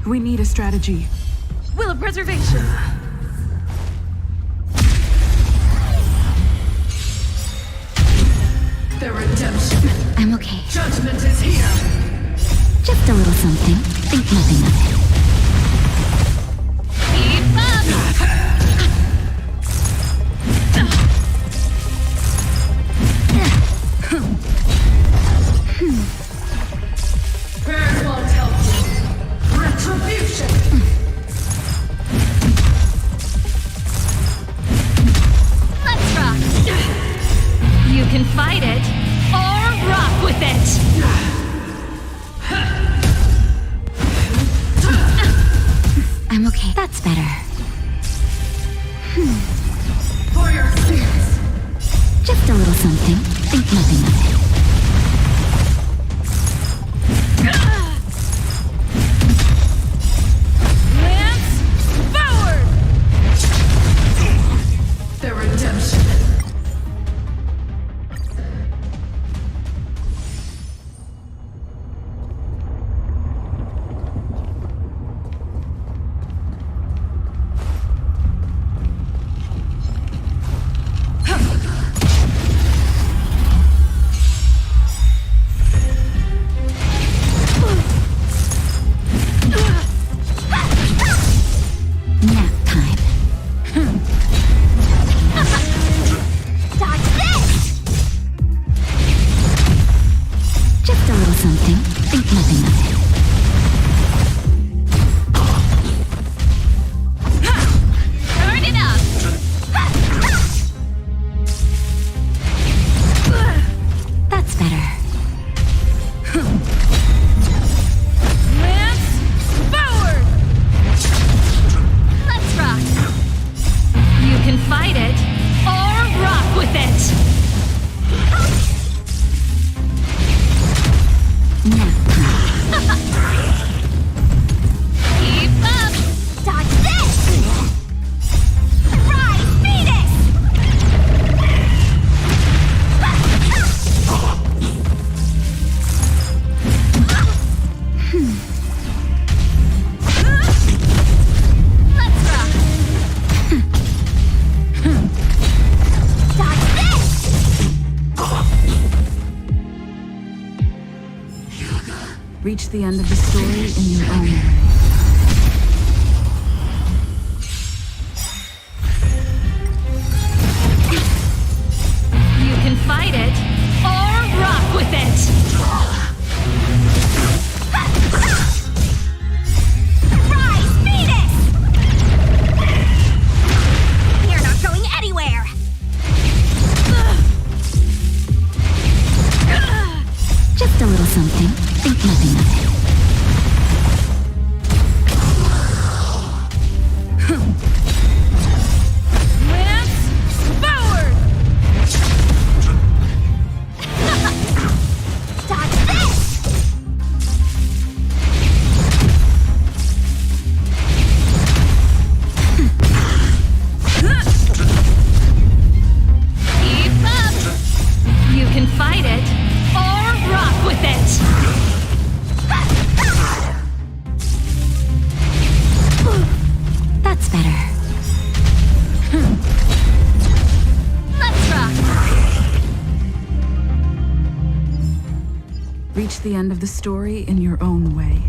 We need a strategy. Will of preservation. The redemption. I'm okay. Judgment is here. Just a little something. Think nothing of it. Keep up! Prayers won't help you. Retribution. Let's rock! You can fight it, or rock with it! I'm okay. That's better. For your sins. Just a little something. Think nothing of it. Lance forward! The redemption. Nap time. Dodge this! Just a little something. Think nothing of it. Turn it up! That's better. Lance forward! Let's rock! You can fight it, or rock with it! Nap time. Keep up! Dodge this! Rise, Phoenix! Let's rock! Dodge this! Reach the end of the story in your own way. You can fight it, or rock with it! Rise, Phoenix! You're not going anywhere! Just a little something. Think nothing of it. Lance forward! Dodge this! Keep up! You can fight it, or rock with it! That's better. Let's rock! Reach the end of the story in your own way.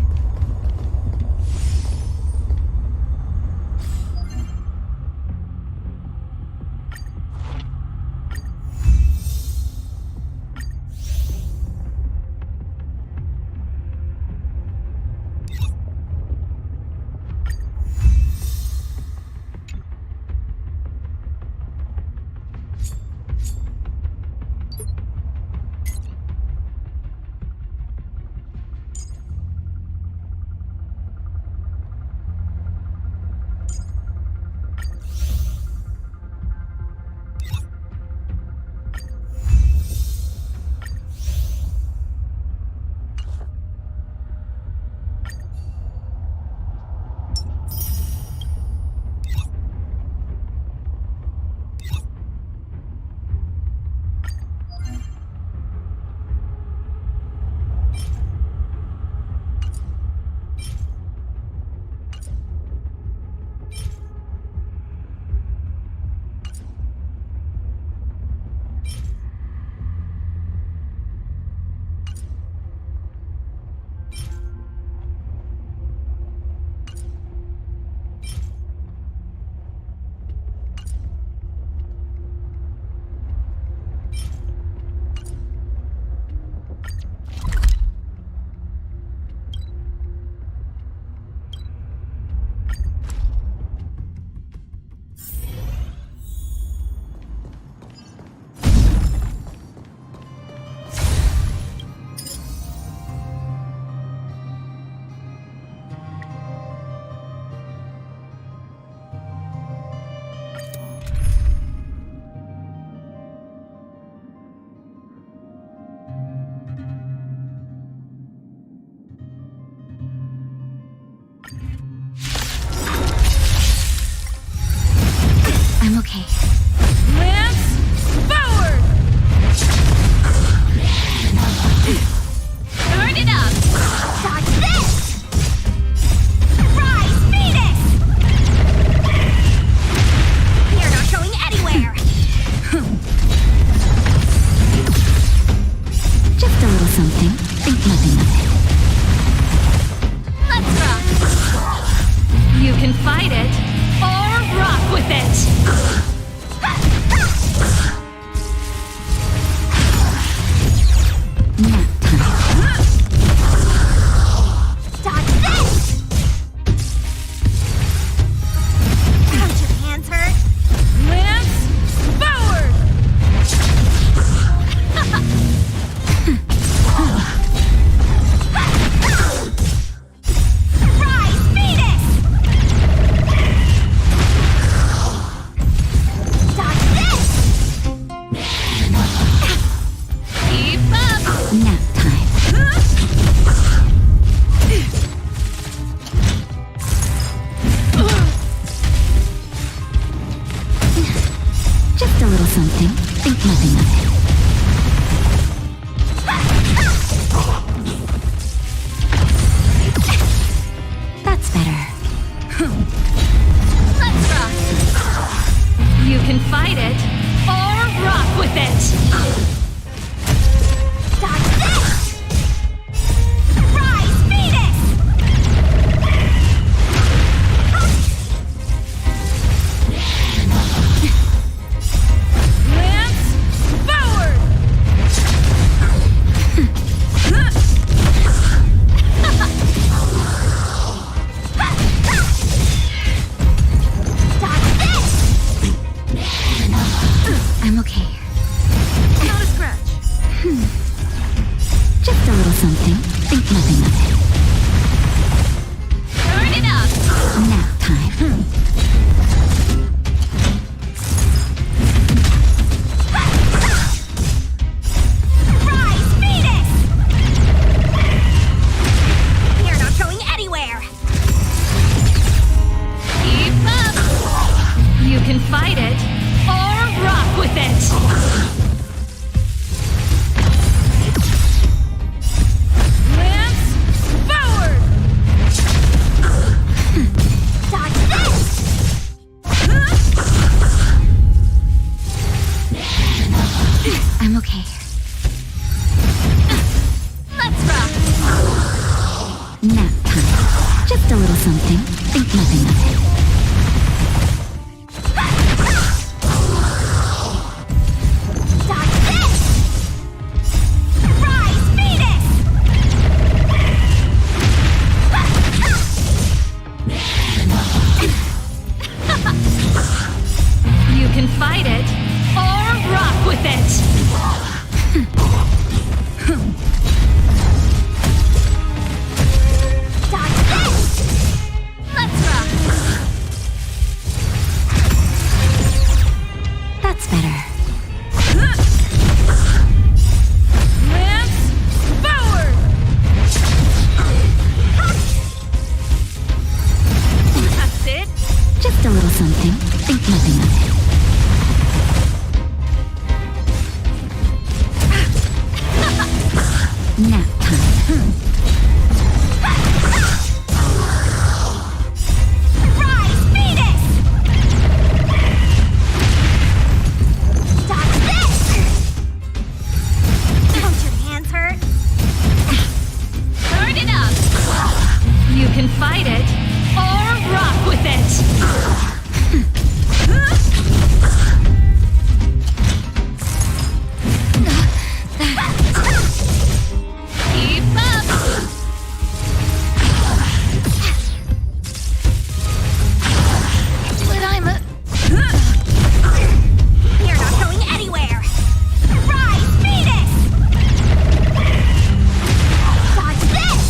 something. Think nothing of it. Turn it up! Nap time. Rise, Phoenix! You're not going anywhere! Keep up! You can fight it, or rock with it! Lance, forward! Dodge this! I'm okay. Let's rock! Nap time. Just a little something. Think nothing of it. Dodge this! Rise, Phoenix! You can fight it, or rock with it! Dodge this! Let's rock! That's better. Lance, forward! That's it! Just a little something. Think nothing of it. Nap time. Rise, Phoenix! Dodge this! Don't your hands hurt? Turn it up! You can fight it, or rock with it! Keep up! But I'm a... You're not going anywhere! Rise, Phoenix! Dodge this!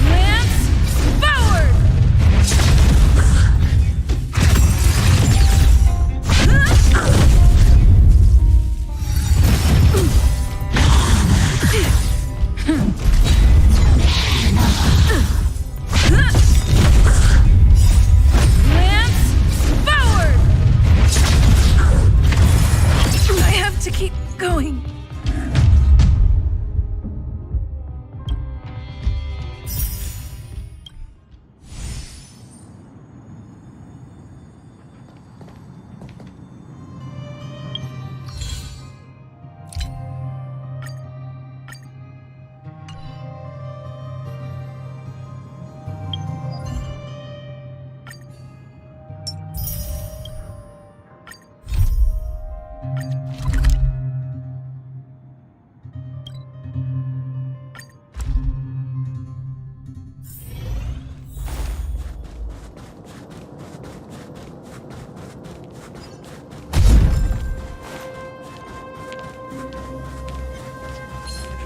Lance, forward! Lance, forward! I have to keep going.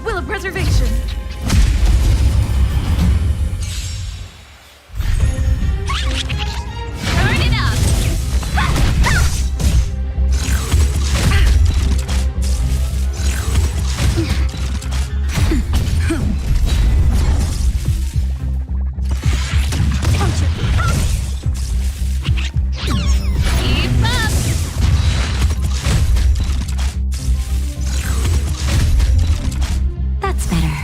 Will of preservation. Turn it up. Keep up. That's better.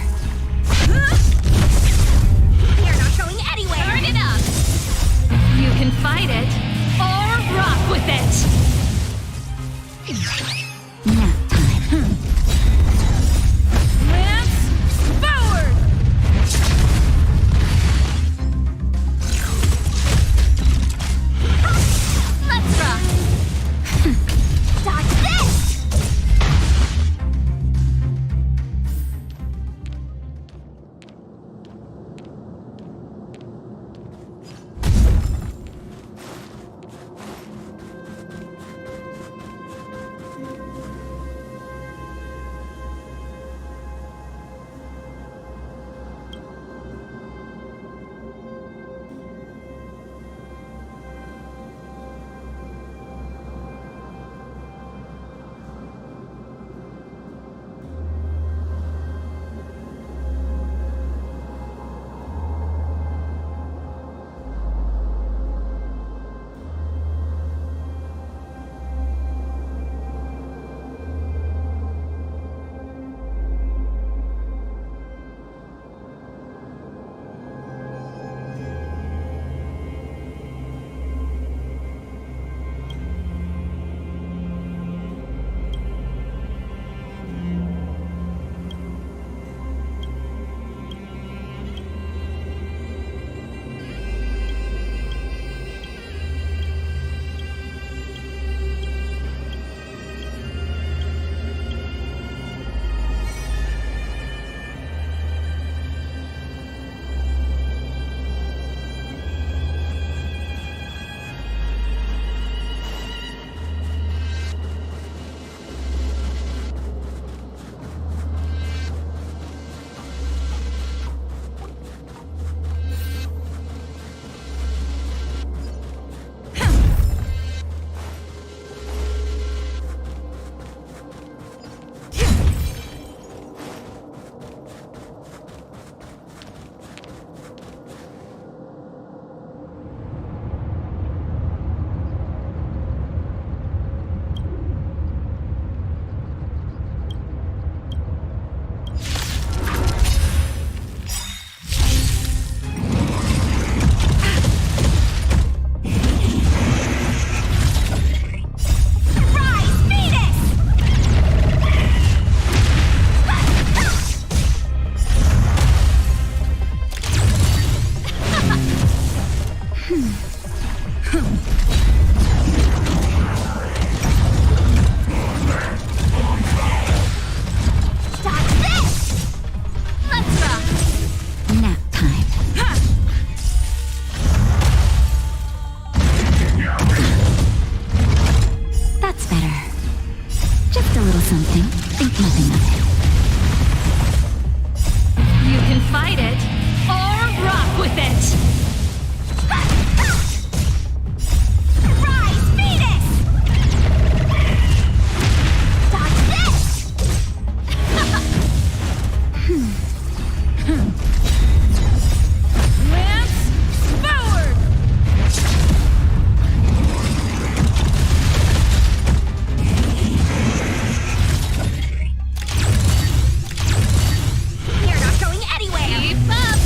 something. Think nothing of it. You can fight it, or rock with it! Rise, Phoenix! Dodge this! Lance forward! You're not going anywhere! Keep up!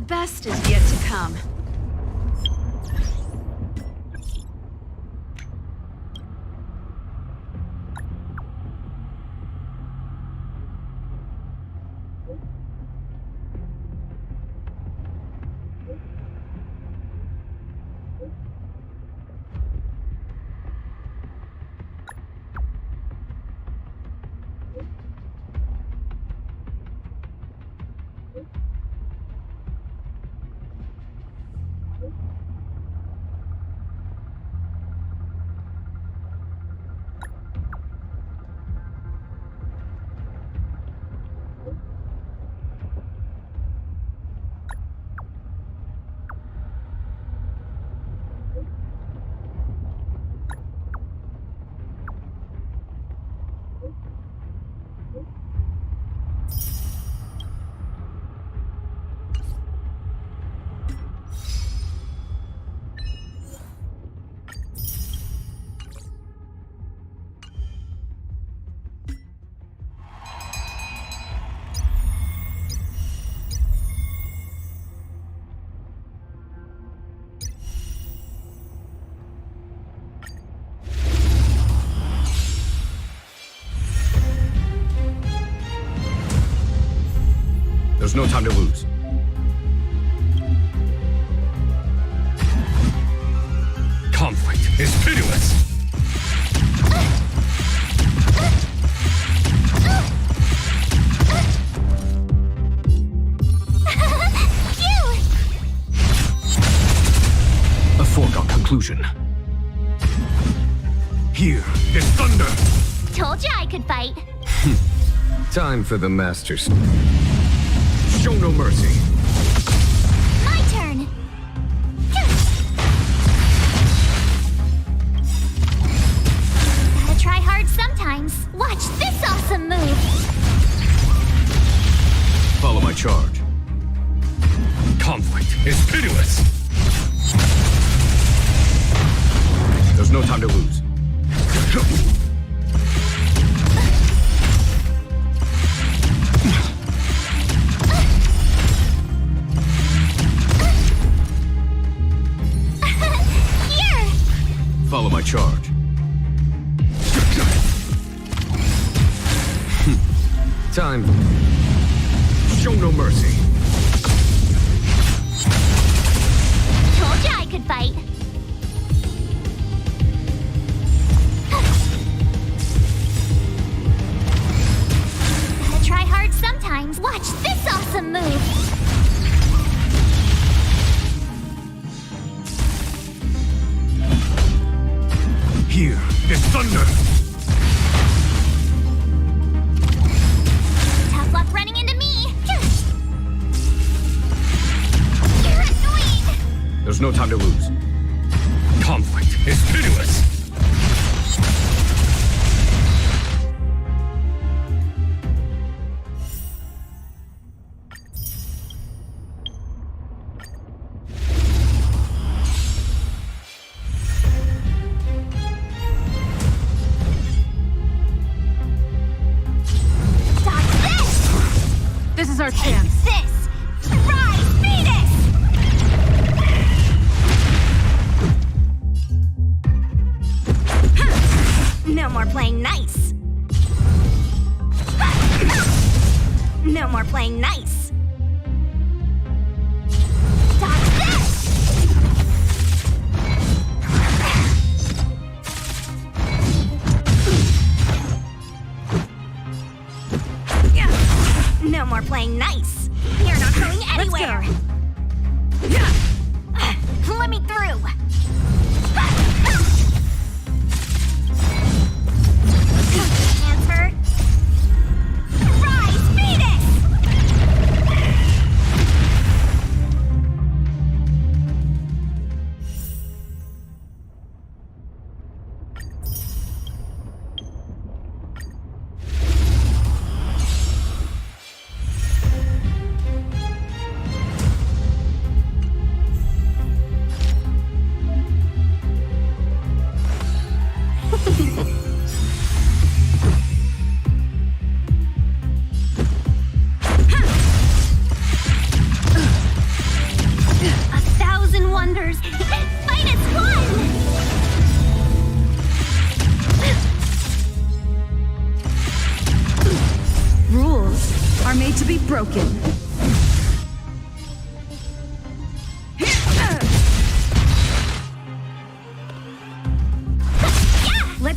best is yet to come. There's no time to lose. Conflict is pitiless. A foregone conclusion. Here is thunder. Told you I could fight. Time for the masters. Show no mercy. My turn. Gotta try hard sometimes. Watch this awesome move. Follow my charge. Conflict is pitiless. There's no time to lose. Follow my charge. Time. Show no mercy. Told you I could fight. Gotta try hard sometimes. Watch this awesome move. Here is thunder. Tough luck running into me. You're annoying. There's no time to lose. Conflict is pitiless. This is our chance. This. Rise, Venus. No more playing nice. No more playing nice. Dodge this! No more playing nice. You're not going anywhere. Let me through. Hands hurt. Rise, Venus!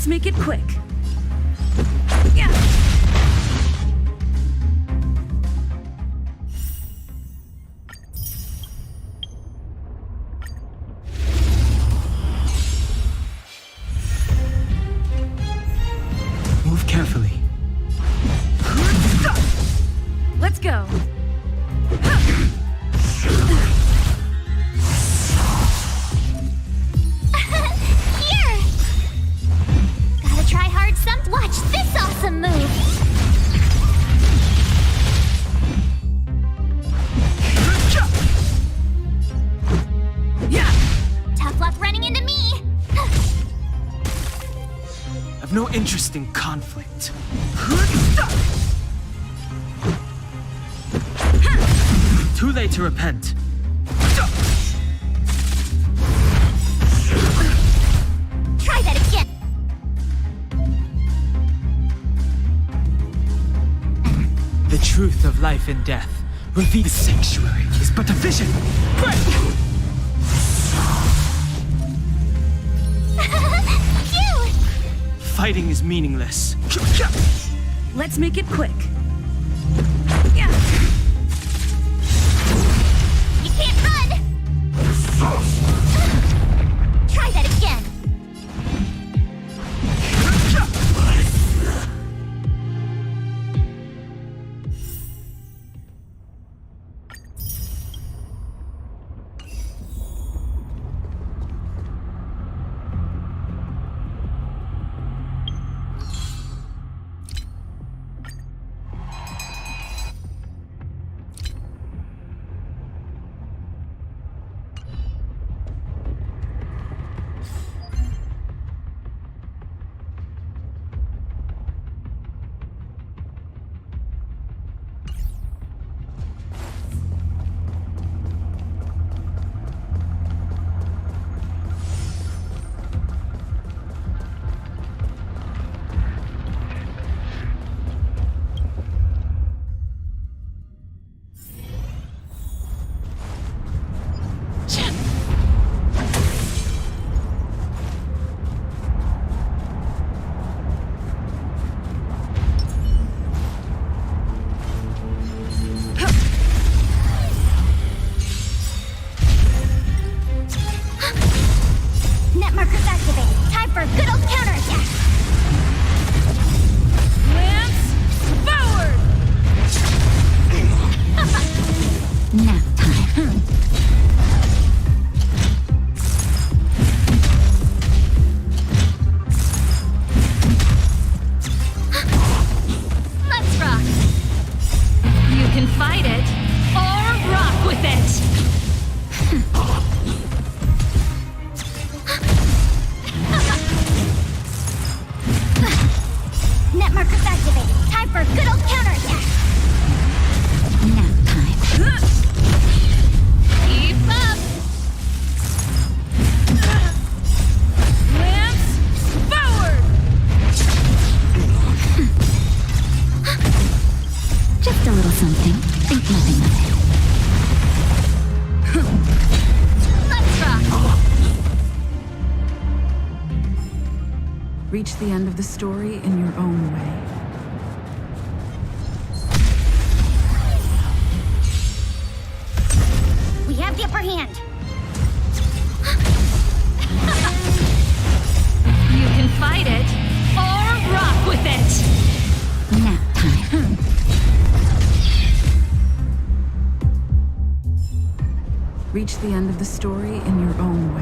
Let's make it quick. Yeah. Move carefully. Let's go. Here! Gotta try hard some. Watch this awesome move! Yeah. Tough luck running into me! I've no interest in conflict. Too late to repent. Try that again! The truth of life and death. Reveal the sanctuary is but a vision. Cute! Fighting is meaningless. Let's make it quick. Yeah. You can't run! Try that again! Net markers activated. Time for a good old counterattack. Lance, forward! Nap time. Let's rock. You can fight it or rock with it. Net markers activated. Time for a good old counterattack. Nap time. Keep up. Lance, forward! Just a little something. Think nothing of it. Let's rock. Reach the end of the story in your own way. We have the upper hand. You can fight it or rock with it. Nap time. Reach the end of the story in your own way.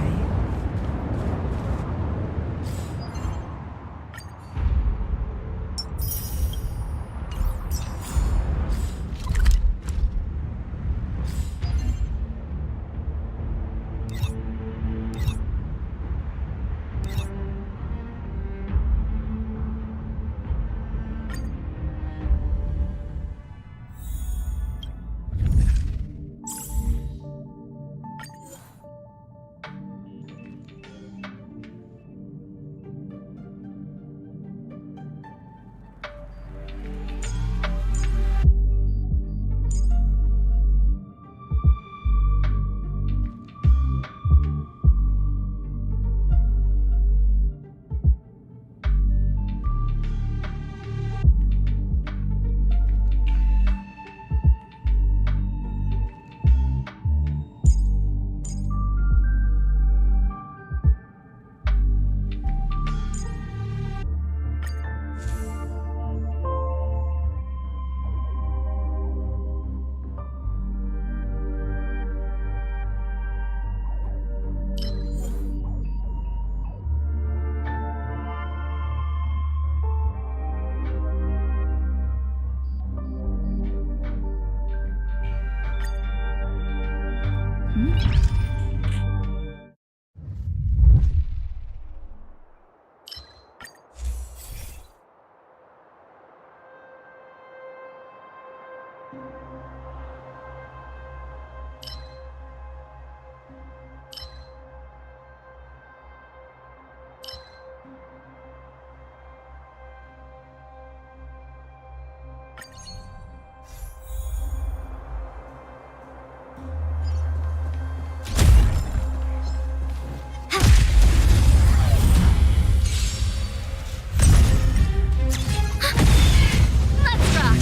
Let's rock!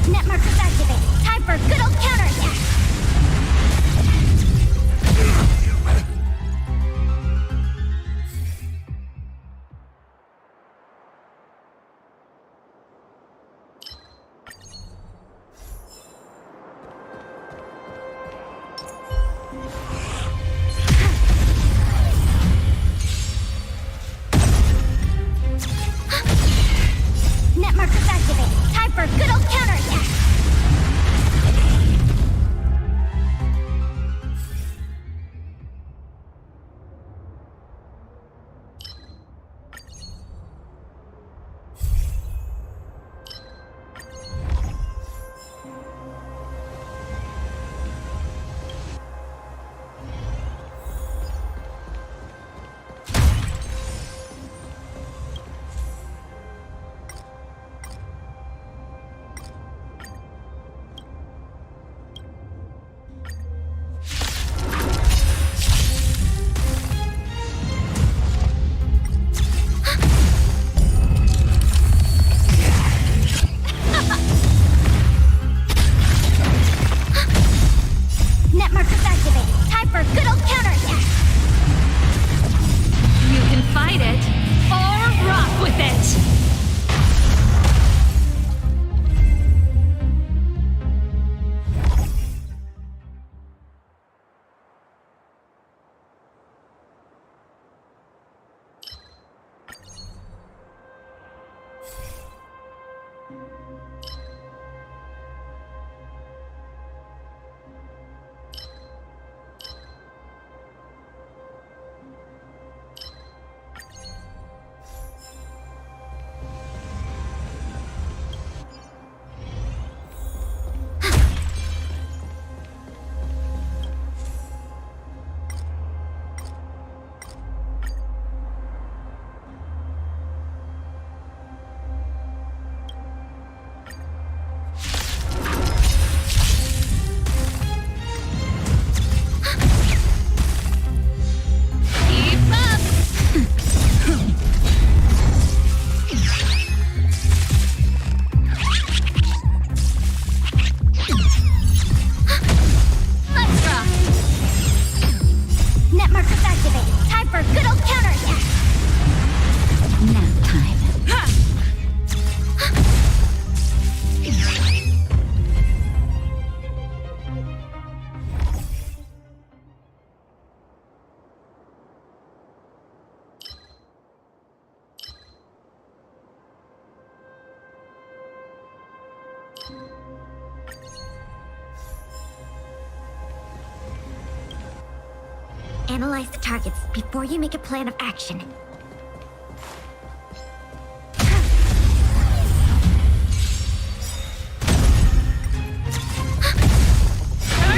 Net markers activate. Time for a good old counterattack. Net markers activate. Time for a good old counterattack. Net markers activate. Time for a good old counterattack. You can fight it or rock with it! Keep up! Let's rock! Net markers activate. Time for a good old counterattack. Nap time. Analyze the targets before you make a plan of action. Turn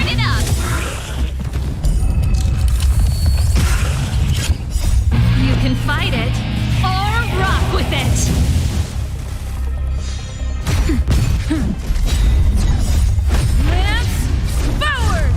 it up! You can fight it or rock with it! Lance forward!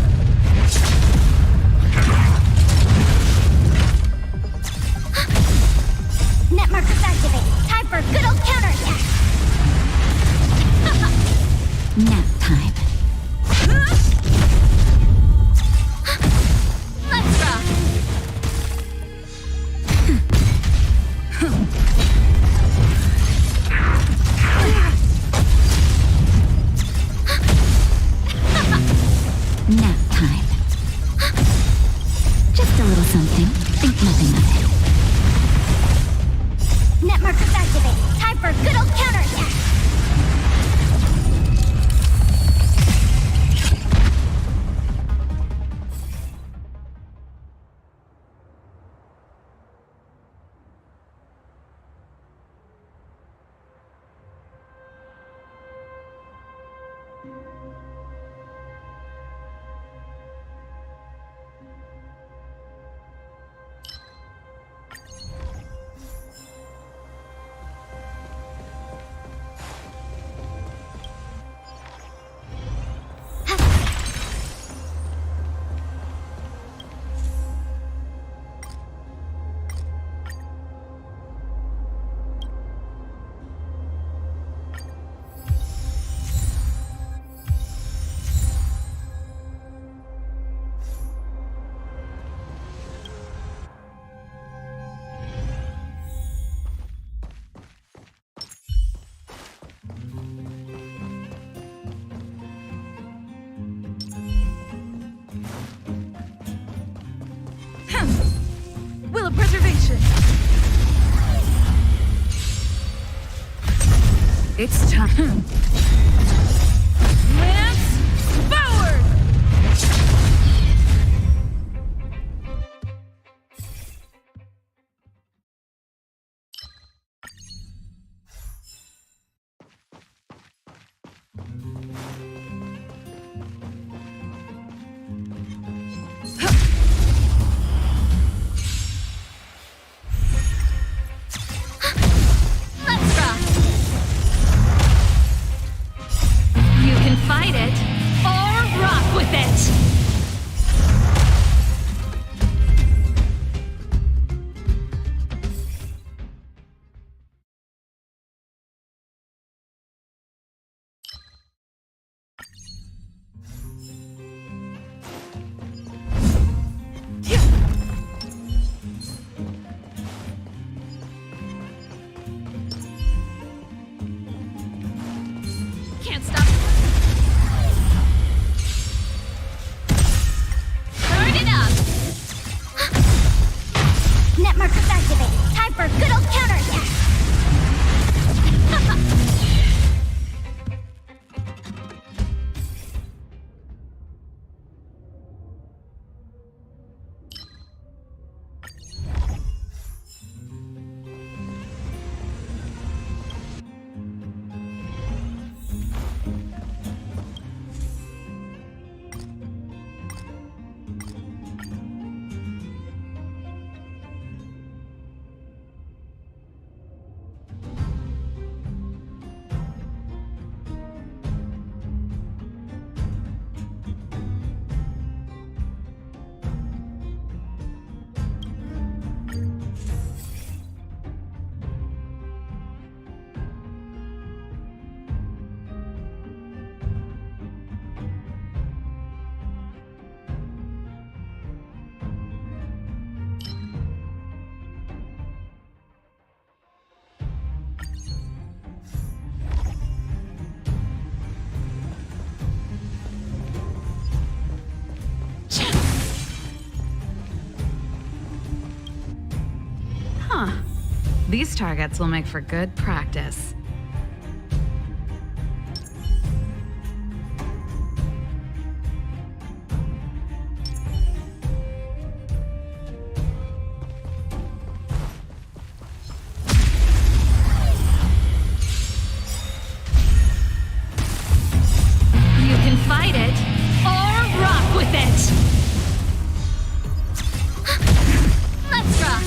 Nap time. Just a little something. Think nothing of it. Net markers activated. Time for a good old counterattack. Will of preservation. It's time. Lance forward. Let's rock! You can fight it, or rock with it! Can't stop. Turn it up! Net markers activated. Time for a good old counterattack. Huh. These targets will make for good practice. You can fight it, or rock with it! Let's rock!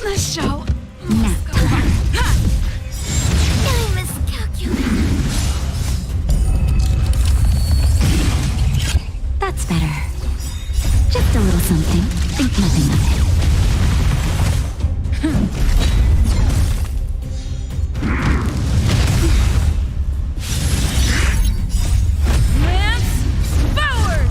Let's show. Nap time. I miscalculated. That's better. Just a little something. Think nothing of it. Lance forward.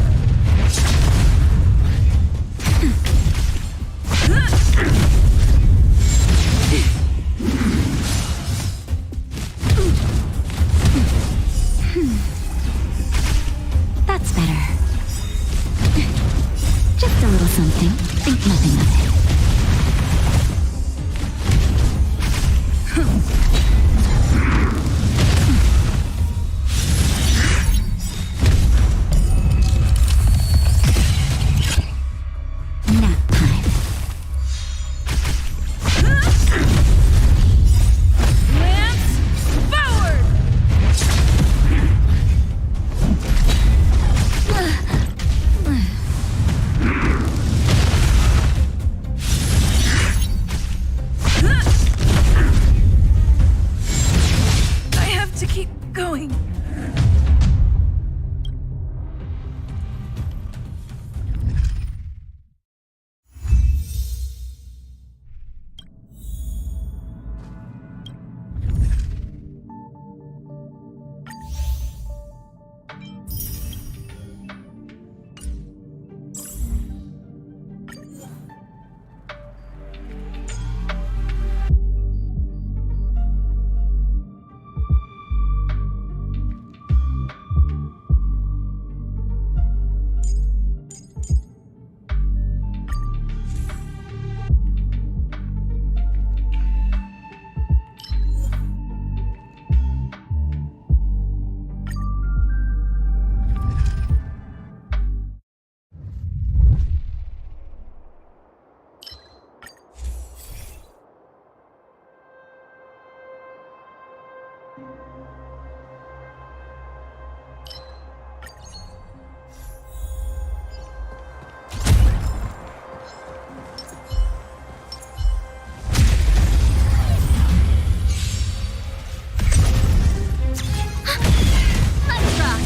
Let's rock!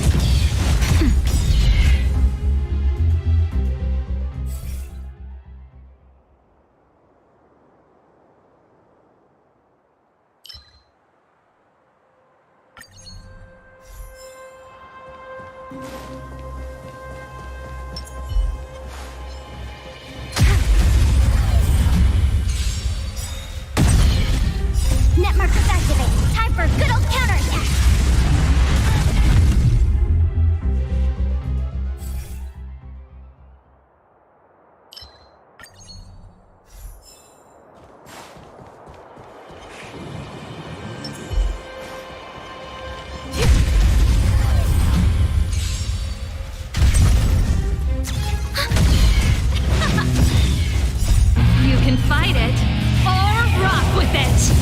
Net markers activate. Time for a good old counterattack. You can fight it, or rock with it!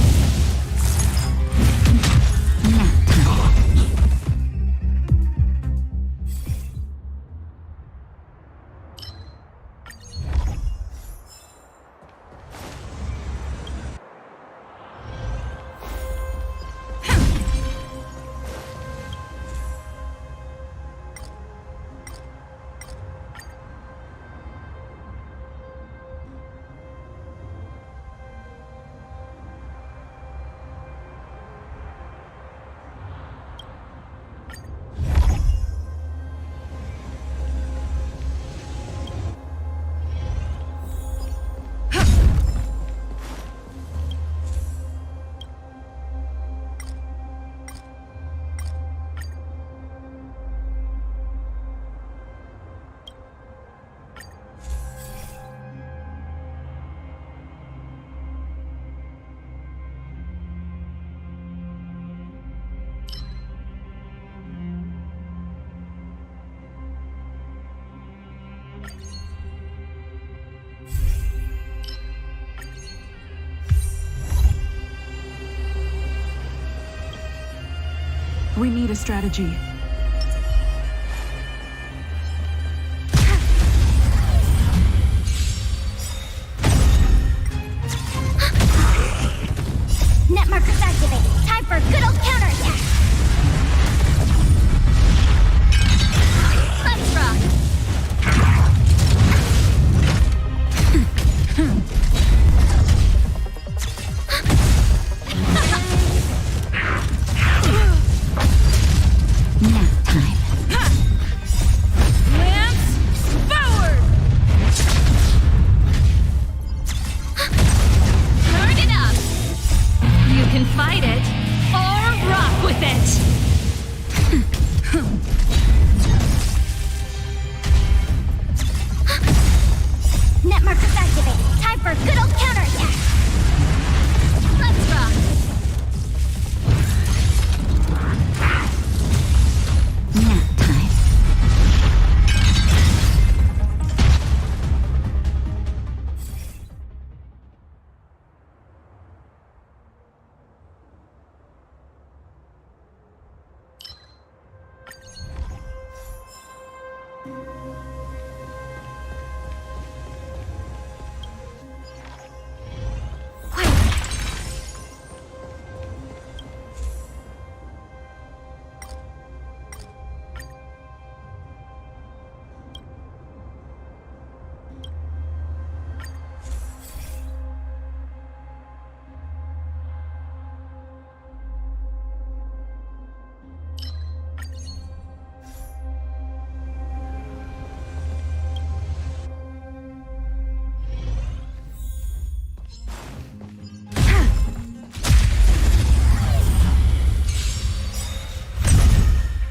We need a strategy. Net markers activate. Time for a good old counterattack. Let's rock! Nap time. Lance forward! Turn it up! You can fight it, or rock with it! Net markers activate. Time for a good old counterattack. Let's rock! Nap time.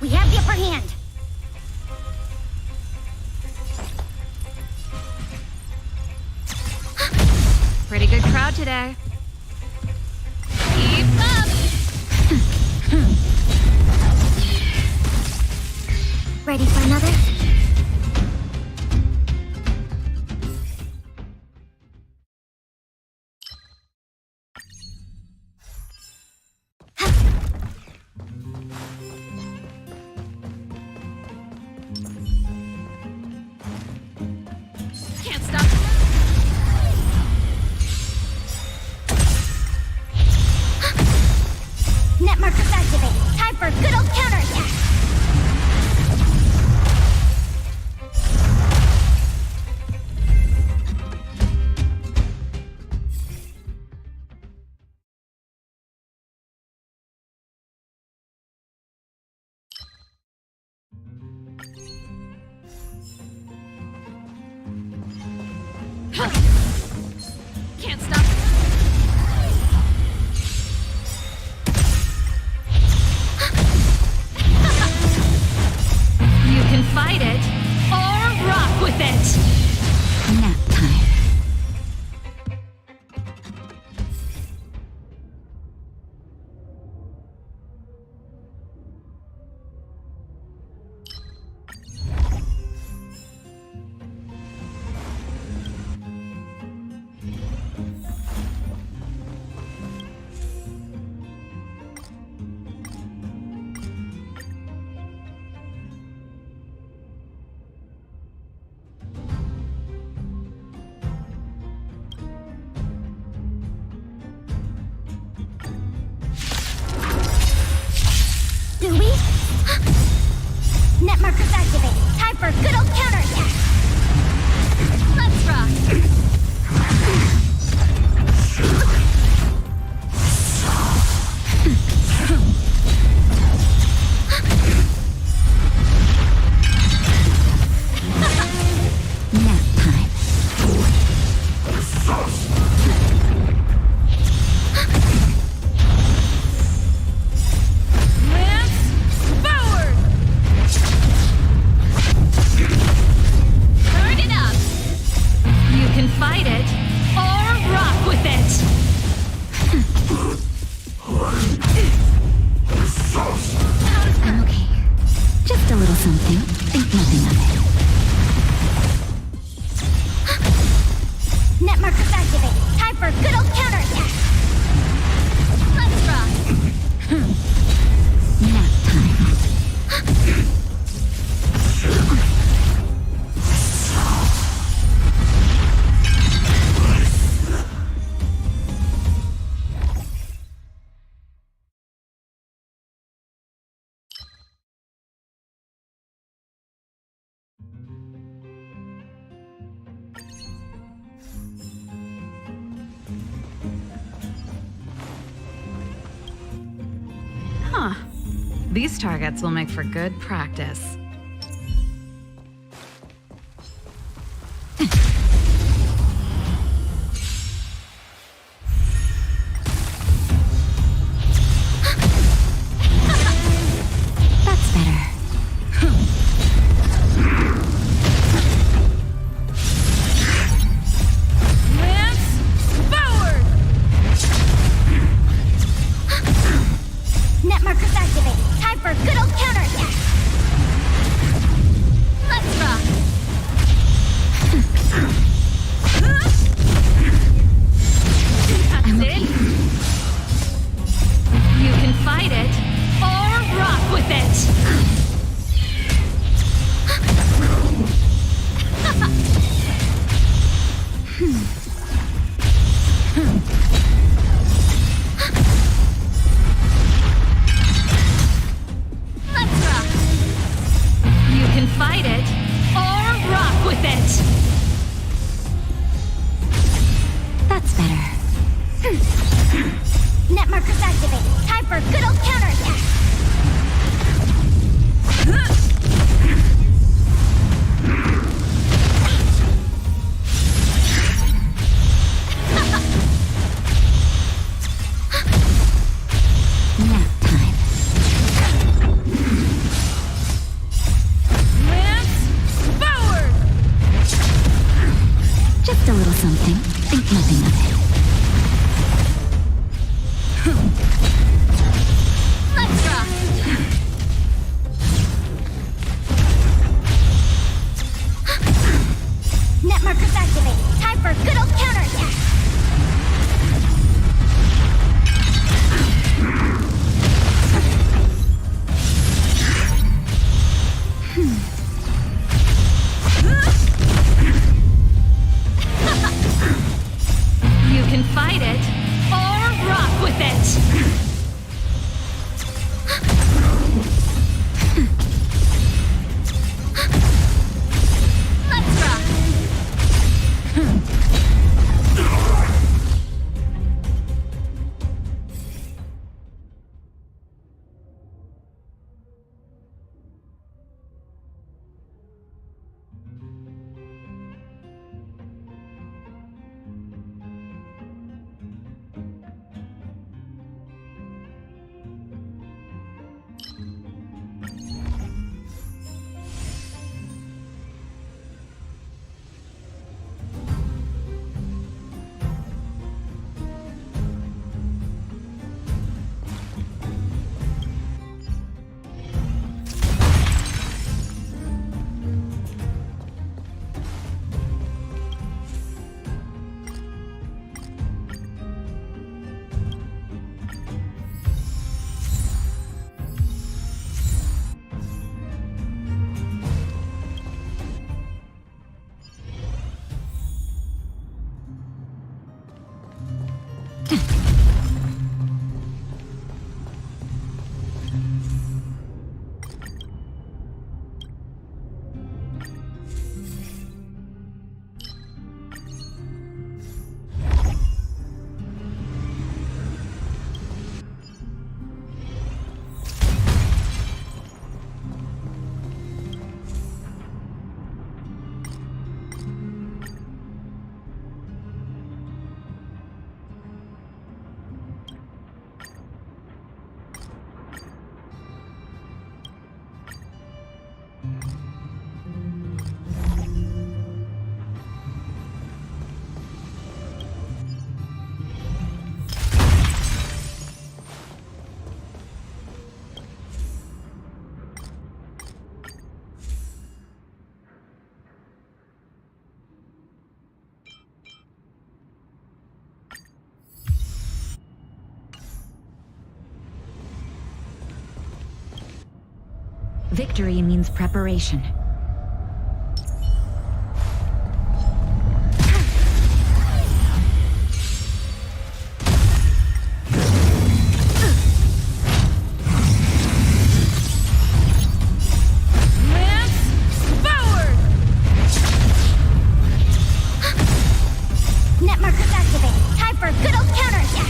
We have the upper hand. Pretty good crowd today. Keep up! Ready for another? Can't stop. You can fight it or rock with it. Nap time. Do we? Net markers activated. Time for a good old counterattack. Let's rock. Nap time. Lance forward. Turn it up. You can fight it or rock with it. I'm okay. Just a little something. Think nothing of it. Net markers activated. Time for a good old counterattack. Let's rock. Nap time. Huh. These targets will make for good practice. That's better. Lance forward. Net markers activated. Time for a good old counterattack. Let's rock. That's I'm it. okay. You can fight it or rock with it. Let's rock. You can fight it or rock with it. That's better. Net markers activated. Time for a good old counterattack. Nap time. Lance forward. Just a little something. Think nothing of it. Let's rock. Net markers activated. Time for a good old counterattack. You can fight it or rock with it. Let's rock. Victory means preparation. Net markers activated. Time for a good old counterattack.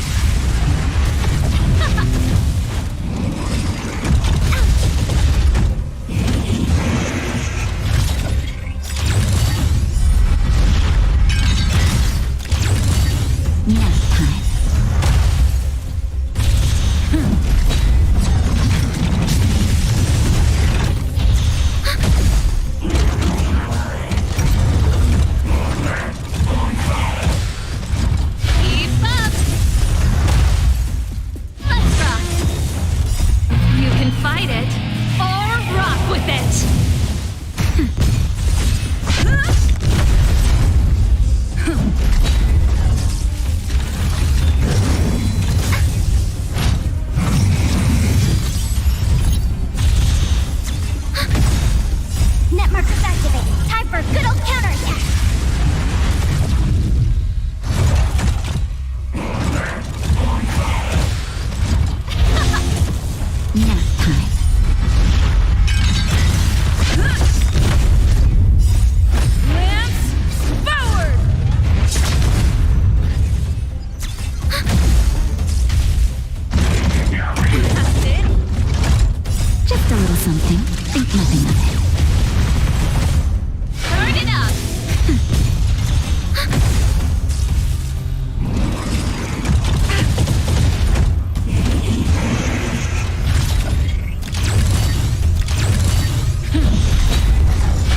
Nap time. Keep up! Let's rock! You can fight it, or rock with it! Net markers activated. Time for a good old counterattack. Nap time. Lance forward! That's it. Just a little something. Think nothing of it. Turn it up!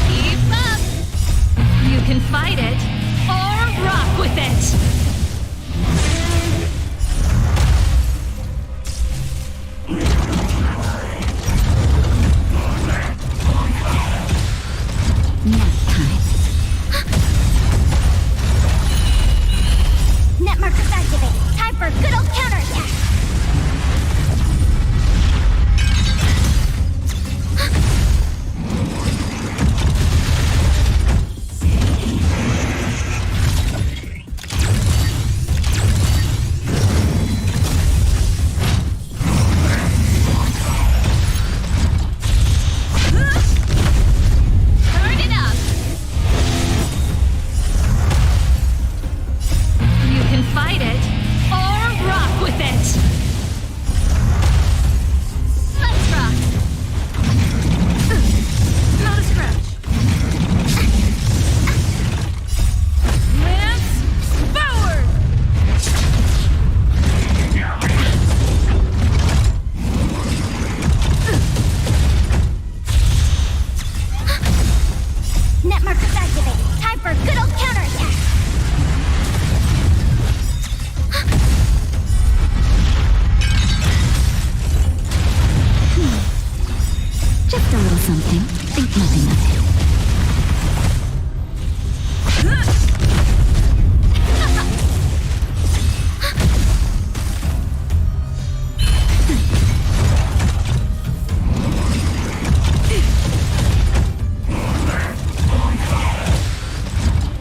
Keep up! You can fight it, or rock with it! Nap time. Net markers activated. Time for a good old counterattack. Turn it up! You can fight it, or rock with it! Let's rock! Not a scratch! Lance forward! Net markers activated. Time for a good old counterattack. Just a little something. Think nothing of it.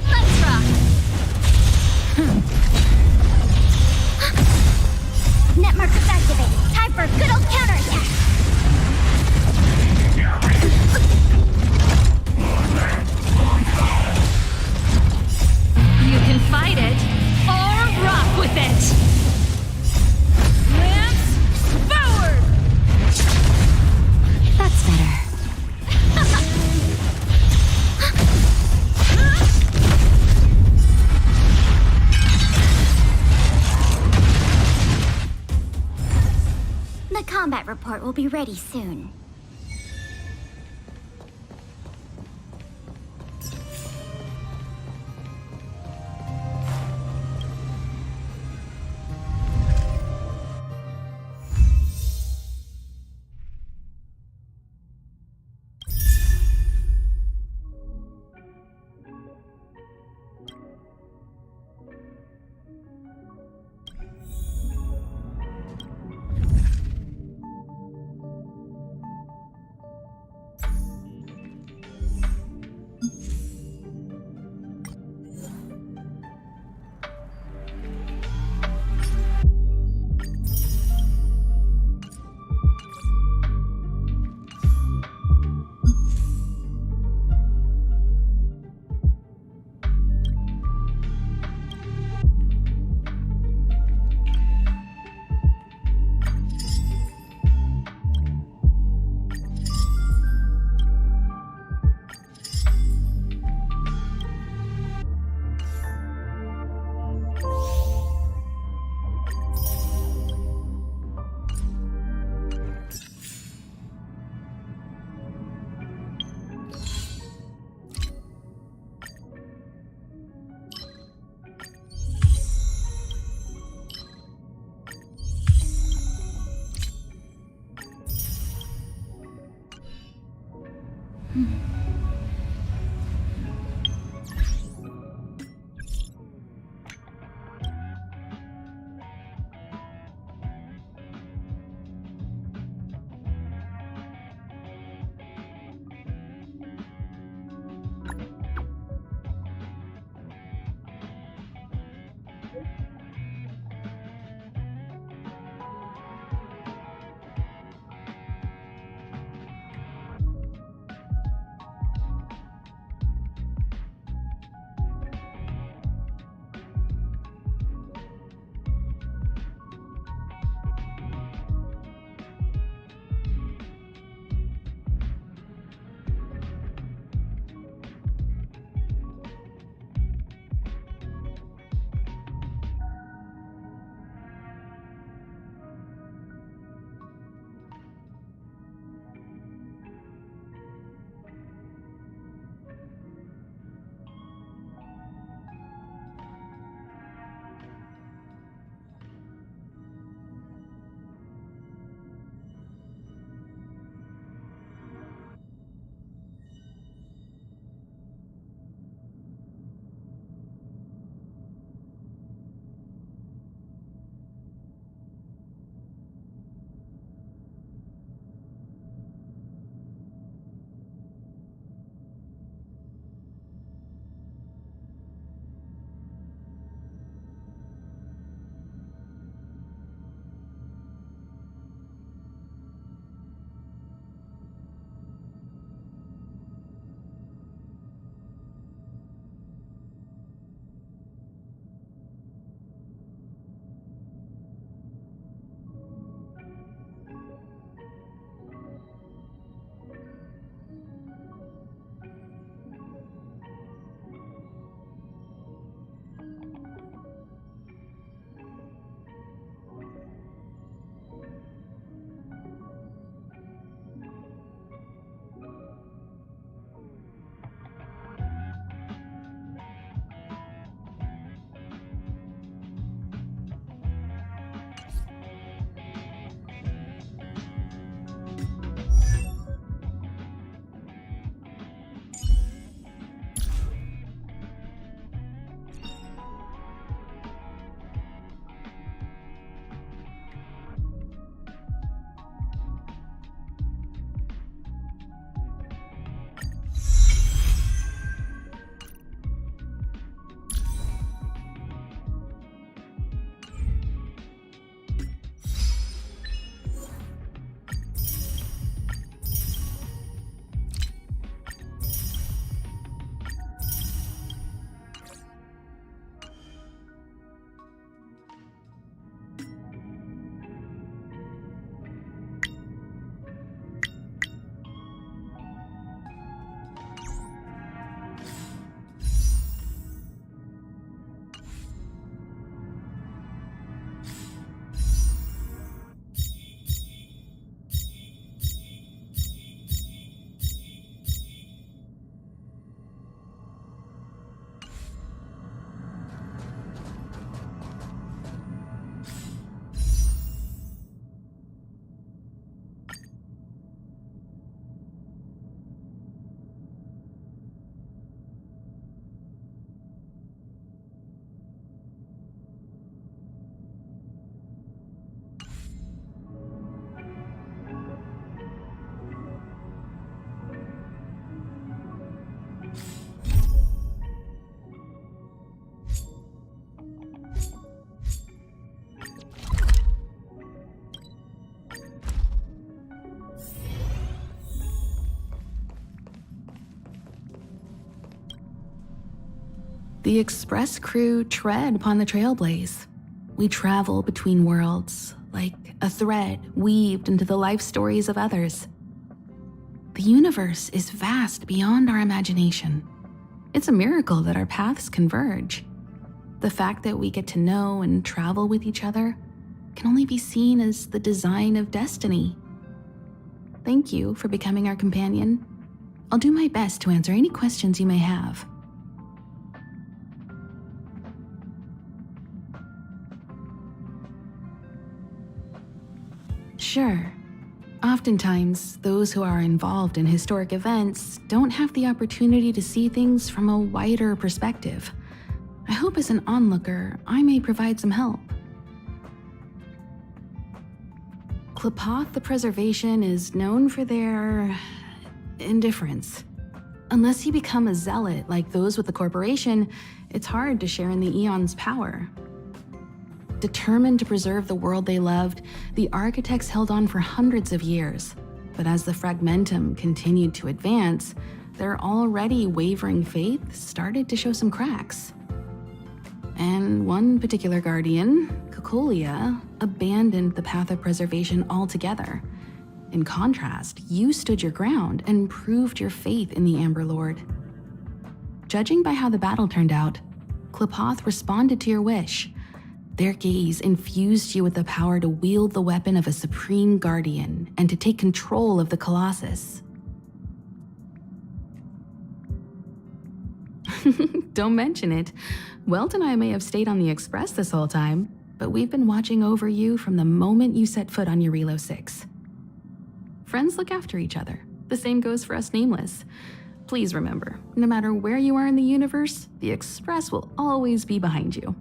Let's rock! Net markers activated. Time for a good old counterattack. You can fight it, or rock with it! Lance forward! That's better. The combat report will be ready soon. The express crew tread upon the trailblaze. We travel between worlds, like a thread weaved into the life stories of others. The universe is vast beyond our imagination. It's a miracle that our paths converge. The fact that we get to know and travel with each other can only be seen as the design of destiny. Thank you for becoming our companion. I'll do my best to answer any questions you may have. Sure. Oftentimes, those who are involved in historic events don't have the opportunity to see things from a wider perspective. I hope as an onlooker, I may provide some help. Klapoth the Preservation is known for their indifference. Unless you become a zealot like those with the corporation, it's hard to share in the Eon's power. Determined to preserve the world they loved, the architects held on for hundreds of years. But as the fragmentum continued to advance, their already wavering faith started to show some cracks. And one particular guardian, Cocolia, abandoned the path of preservation altogether. In contrast, you stood your ground and proved your faith in the Amber Lord. Judging by how the battle turned out, Klapoth responded to your wish. Their gaze infused you with the power to wield the weapon of a supreme guardian and to take control of the Colossus. Don't mention it. Welt and I may have stayed on the Express this whole time, but we've been watching over you from the moment you set foot on Eurilo 6. Friends look after each other. The same goes for us Nameless. Please remember, no matter where you are in the universe, the Express will always be behind you.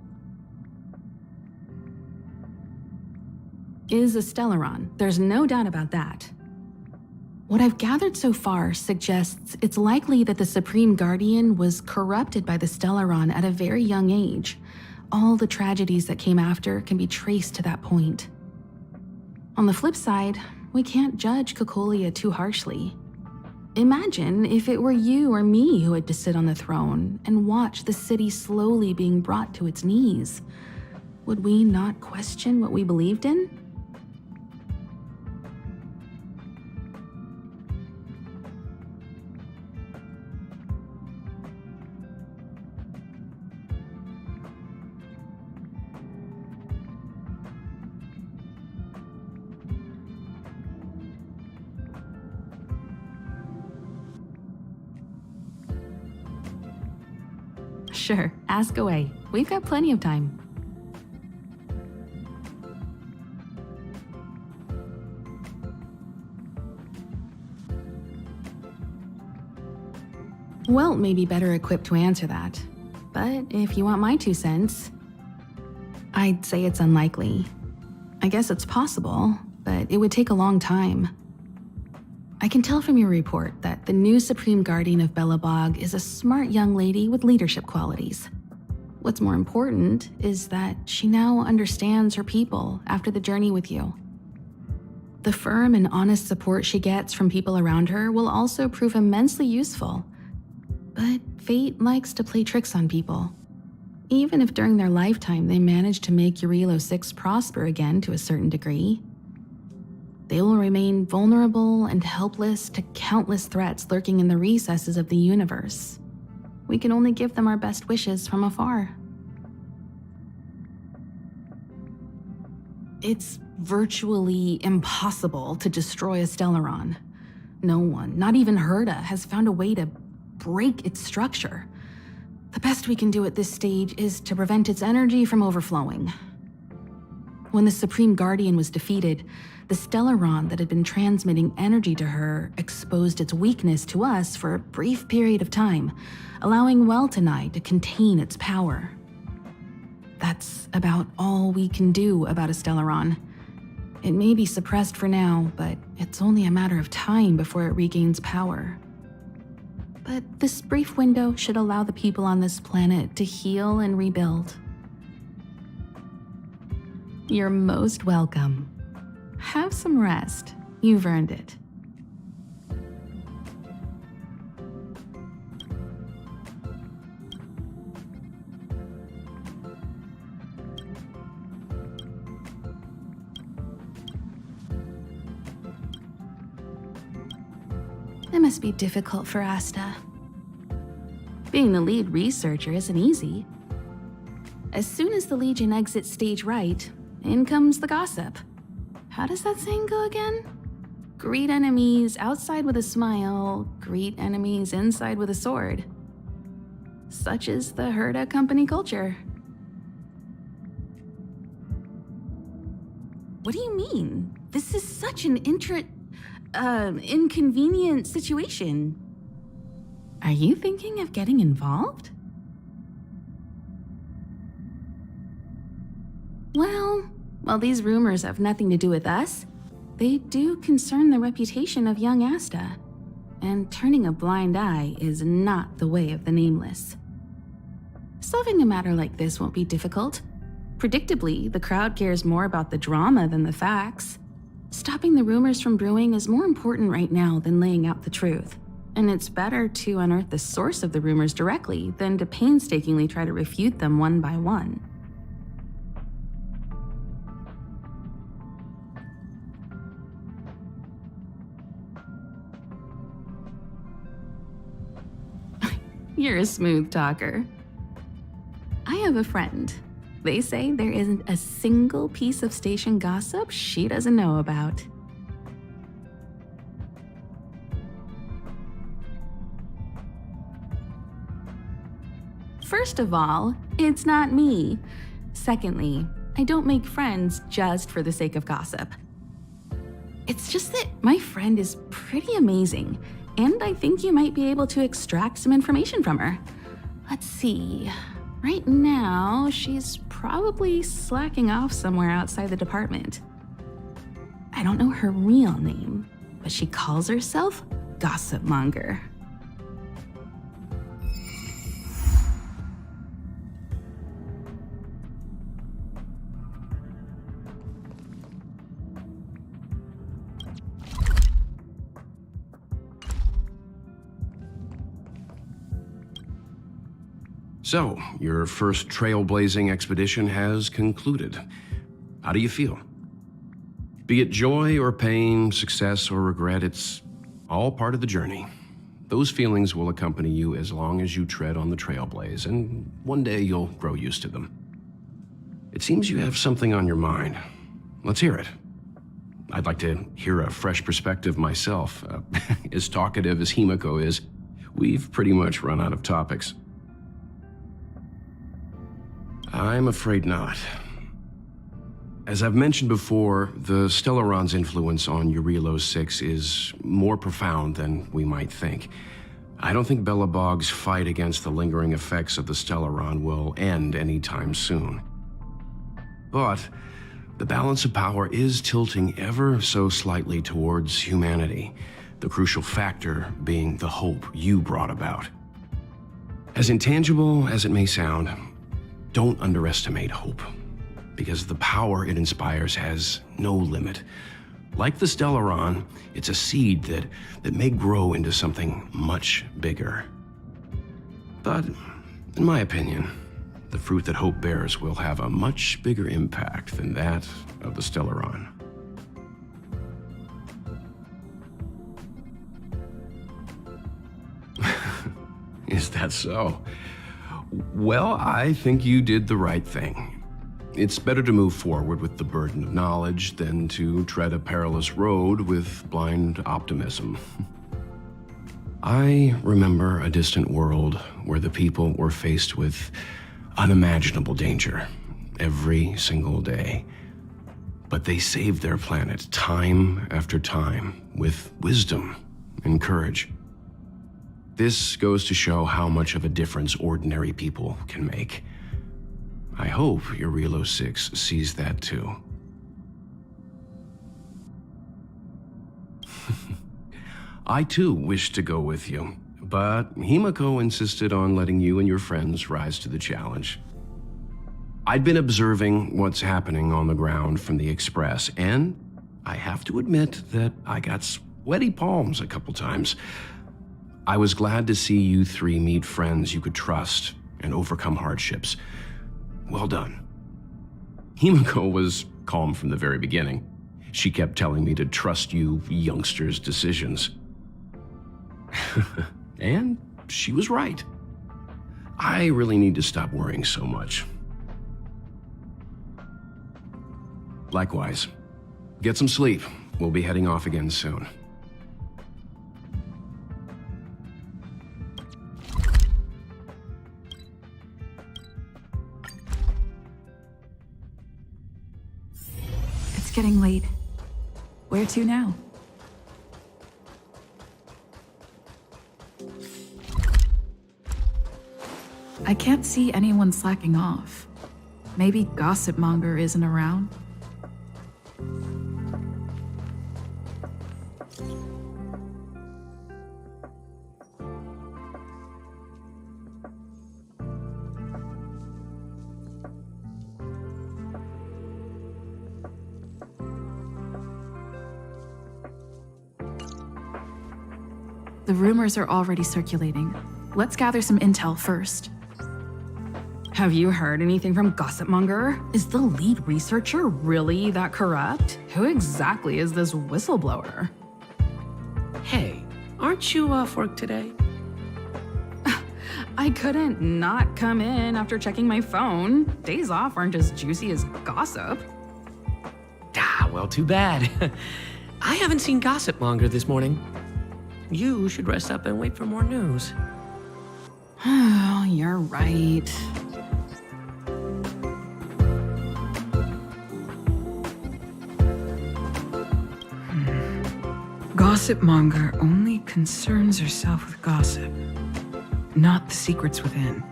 Is a Stellaron. There's no doubt about that. What I've gathered so far suggests it's likely that the Supreme Guardian was corrupted by the Stellaron at a very young age. All the tragedies that came after can be traced to that point. On the flip side, we can't judge Cocolia too harshly. Imagine if it were you or me who had to sit on the throne and watch the city slowly being brought to its knees. Would we not question what we believed in? Sure, ask away. We've got plenty of time. Welt may be better equipped to answer that, but if you want my 2 cents, I'd say it's unlikely. I guess it's possible, but it would take a long time. I can tell from your report that the new Supreme Guardian of Belobog is a smart young lady with leadership qualities. What's more important is that she now understands her people after the journey with you. The firm and honest support she gets from people around her will also prove immensely useful. But fate likes to play tricks on people. Even if during their lifetime they manage to make Eurilo 6 prosper again to a certain degree, they will remain vulnerable and helpless to countless threats lurking in the recesses of the universe. We can only give them our best wishes from afar. It's virtually impossible to destroy a Stellaron. No one, not even Herda, has found a way to break its structure. The best we can do at this stage is to prevent its energy from overflowing. When the Supreme Guardian was defeated, the Stellaron that had been transmitting energy to her exposed its weakness to us for a brief period of time, allowing Welt and I to contain its power. That's about all we can do about a Stellaron. It may be suppressed for now, but it's only a matter of time before it regains power. But this brief window should allow the people on this planet to heal and rebuild. You're most welcome. Have some rest. You've earned it. It must be difficult for Asta. Being the lead researcher isn't easy. As soon as the Legion exits stage right, in comes the gossip. How does that saying go again? Greet enemies outside with a smile, greet enemies inside with a sword. Such is the Herda company culture. What do you mean? This is such an inconvenient situation. Are you thinking of getting involved? Well, while these rumors have nothing to do with us, they do concern the reputation of young Asta, and turning a blind eye is not the way of the Nameless. Solving a matter like this won't be difficult. Predictably, the crowd cares more about the drama than the facts. Stopping the rumors from brewing is more important right now than laying out the truth. And it's better to unearth the source of the rumors directly than to painstakingly try to refute them one by one. You're a smooth talker. I have a friend. They say there isn't a single piece of station gossip she doesn't know about. First of all, it's not me. Secondly, I don't make friends just for the sake of gossip. It's just that my friend is pretty amazing, and I think you might be able to extract some information from her. Let's see. Right now, she's probably slacking off somewhere outside the department. I don't know her real name, but she calls herself Gossip Monger. So, your first trailblazing expedition has concluded. How do you feel? Be it joy or pain, success or regret, it's all part of the journey. Those feelings will accompany you as long as you tread on the trailblaze, and one day you'll grow used to them. It seems you have something on your mind. Let's hear it. I'd like to hear a fresh perspective myself. As talkative as Himiko is, we've pretty much run out of topics. I'm afraid not. As I've mentioned before, the Stellaron's influence on Eurelos 6 is more profound than we might think. I don't think Belobog's fight against the lingering effects of the Stellaron will end anytime soon. But the balance of power is tilting ever so slightly towards humanity, the crucial factor being the hope you brought about. As intangible as it may sound, don't underestimate hope, because the power it inspires has no limit. Like the Stellaron, it's a seed that may grow into something much bigger. But, in my opinion, the fruit that hope bears will have a much bigger impact than that of the Stellaron. Is that so? Well, I think you did the right thing. It's better to move forward with the burden of knowledge than to tread a perilous road with blind optimism. I remember a distant world where the people were faced with unimaginable danger every single day. But they saved their planet time after time with wisdom and courage. This goes to show how much of a difference ordinary people can make. I hope Eurelos 6 sees that too. I too wish to go with you, but Himiko insisted on letting you and your friends rise to the challenge. I'd been observing what's happening on the ground from the Express, and I have to admit that I got sweaty palms a couple times. I was glad to see you three meet friends you could trust and overcome hardships. Well done. Himiko was calm from the very beginning. She kept telling me to trust you youngsters' decisions. And she was right. I really need to stop worrying so much. Likewise. Get some sleep. We'll be heading off again soon. It's getting late. Where to now? I can't see anyone slacking off. Maybe Gossipmonger isn't around? The rumors are already circulating. Let's gather some intel first. Have you heard anything from Gossipmonger? Is the lead researcher really that corrupt? Who exactly is this whistleblower? Hey, aren't you off work today? I couldn't not come in after checking my phone. Days off aren't as juicy as gossip. Ah, well, too bad. I haven't seen Gossipmonger this morning. You should rest up and wait for more news. Oh, you're right. Gossipmonger only concerns herself with gossip, not the secrets within.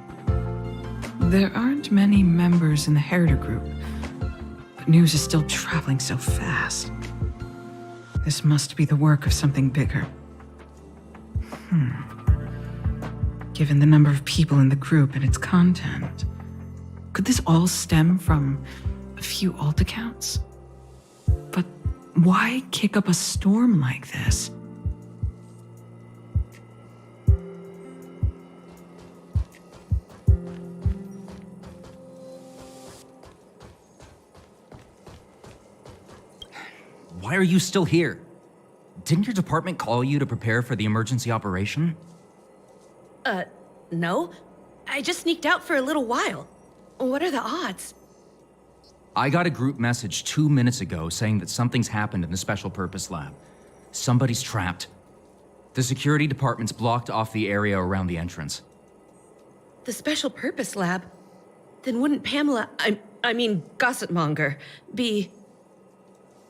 There aren't many members in the Herder group, but news is still traveling so fast. This must be the work of something bigger. Given the number of people in the group and its content, could this all stem from a few alt accounts? But why kick up a storm like this? Why are you still here? Didn't your department call you to prepare for the emergency operation? No. I just sneaked out for a little while. What are the odds? I got a group message 2 minutes ago saying that something's happened in the Special Purpose Lab. Somebody's trapped. The security department's blocked off the area around the entrance. The Special Purpose Lab? Then wouldn't Pamela, I mean Gossipmonger, be...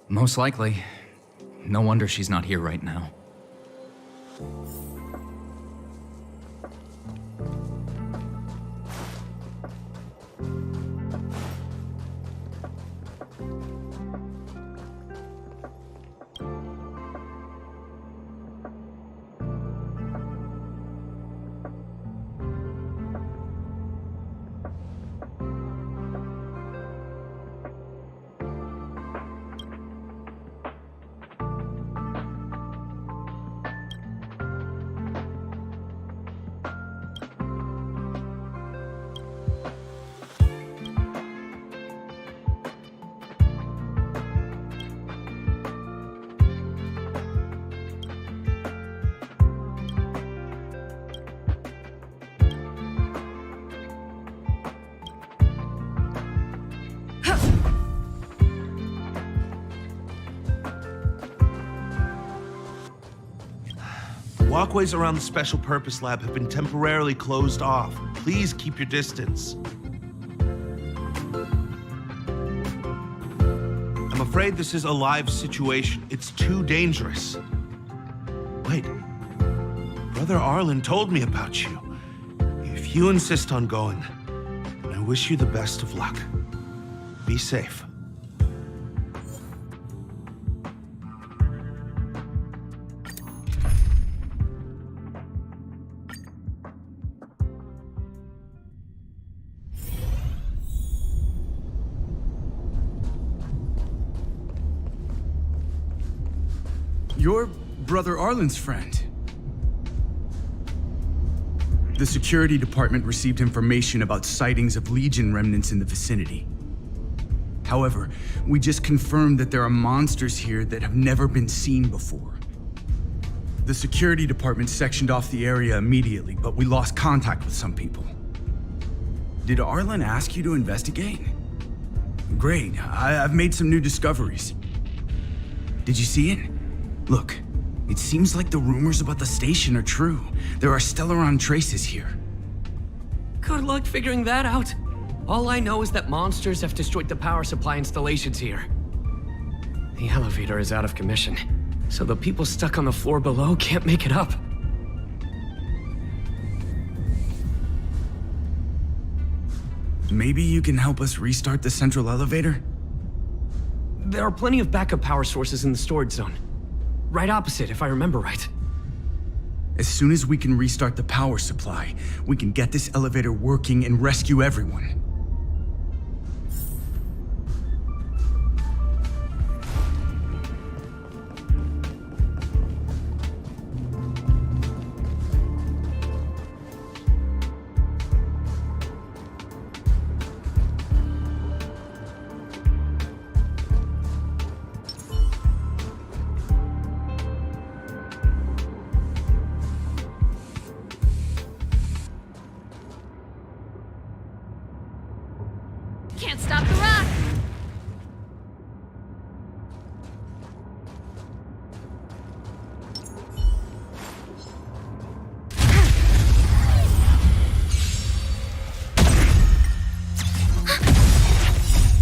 Most likely. No wonder she's not here right now. Walkways around the Special Purpose Lab have been temporarily closed off. Please keep your distance. I'm afraid this is a live situation. It's too dangerous. Wait. Brother Arlen told me about you. If you insist on going, then I wish you the best of luck. Be safe. You're Brother Arlen's friend. The security department received information about sightings of Legion remnants in the vicinity. However, we just confirmed that there are monsters here that have never been seen before. The security department sectioned off the area immediately, but we lost contact with some people. Did Arlen ask you to investigate? Great, I've made some new discoveries. Did you see it? Look, it seems like the rumors about the station are true. There are Stellaron traces here. Good luck figuring that out. All I know is that monsters have destroyed the power supply installations here. The elevator is out of commission, so the people stuck on the floor below can't make it up. Maybe you can help us restart the central elevator? There are plenty of backup power sources in the storage zone. Right opposite, if I remember right. As soon as we can restart the power supply, we can get this elevator working and rescue everyone. Can't stop the rock!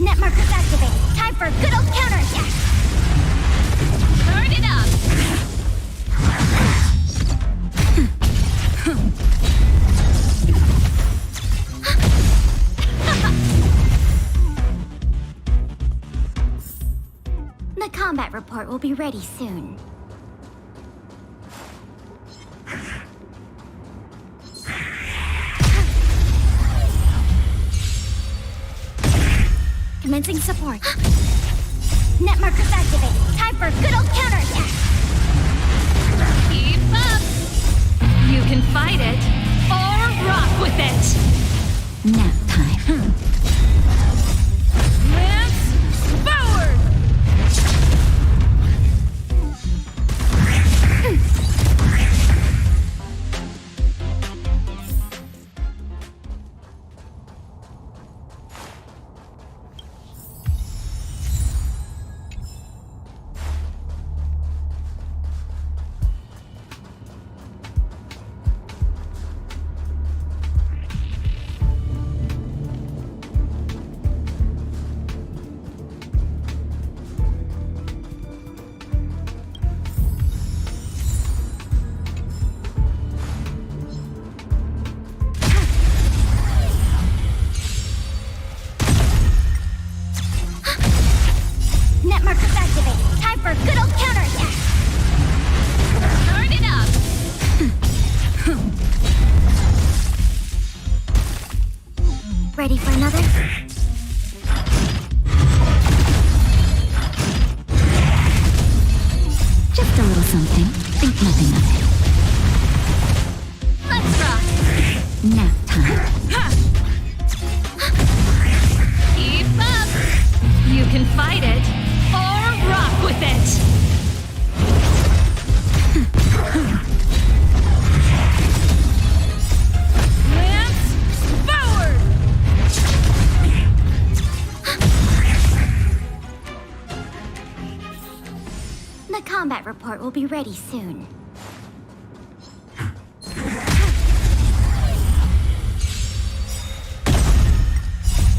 Net markers activated. Time for a good old counterattack. Turn it up! The combat report will be ready soon. Commencing support. Net markers activated. Time for a good old counterattack. Keep up! You can fight it, or rock with it! Nap time. Lance forward! Net markers activated. Time for a good old counterattack. Turn it up! Ready for another? Just a little something. Think nothing of Let's rock! it. Nap time. Keep up! You can fight it, or rock with it! Lance forward! The combat report will be ready soon.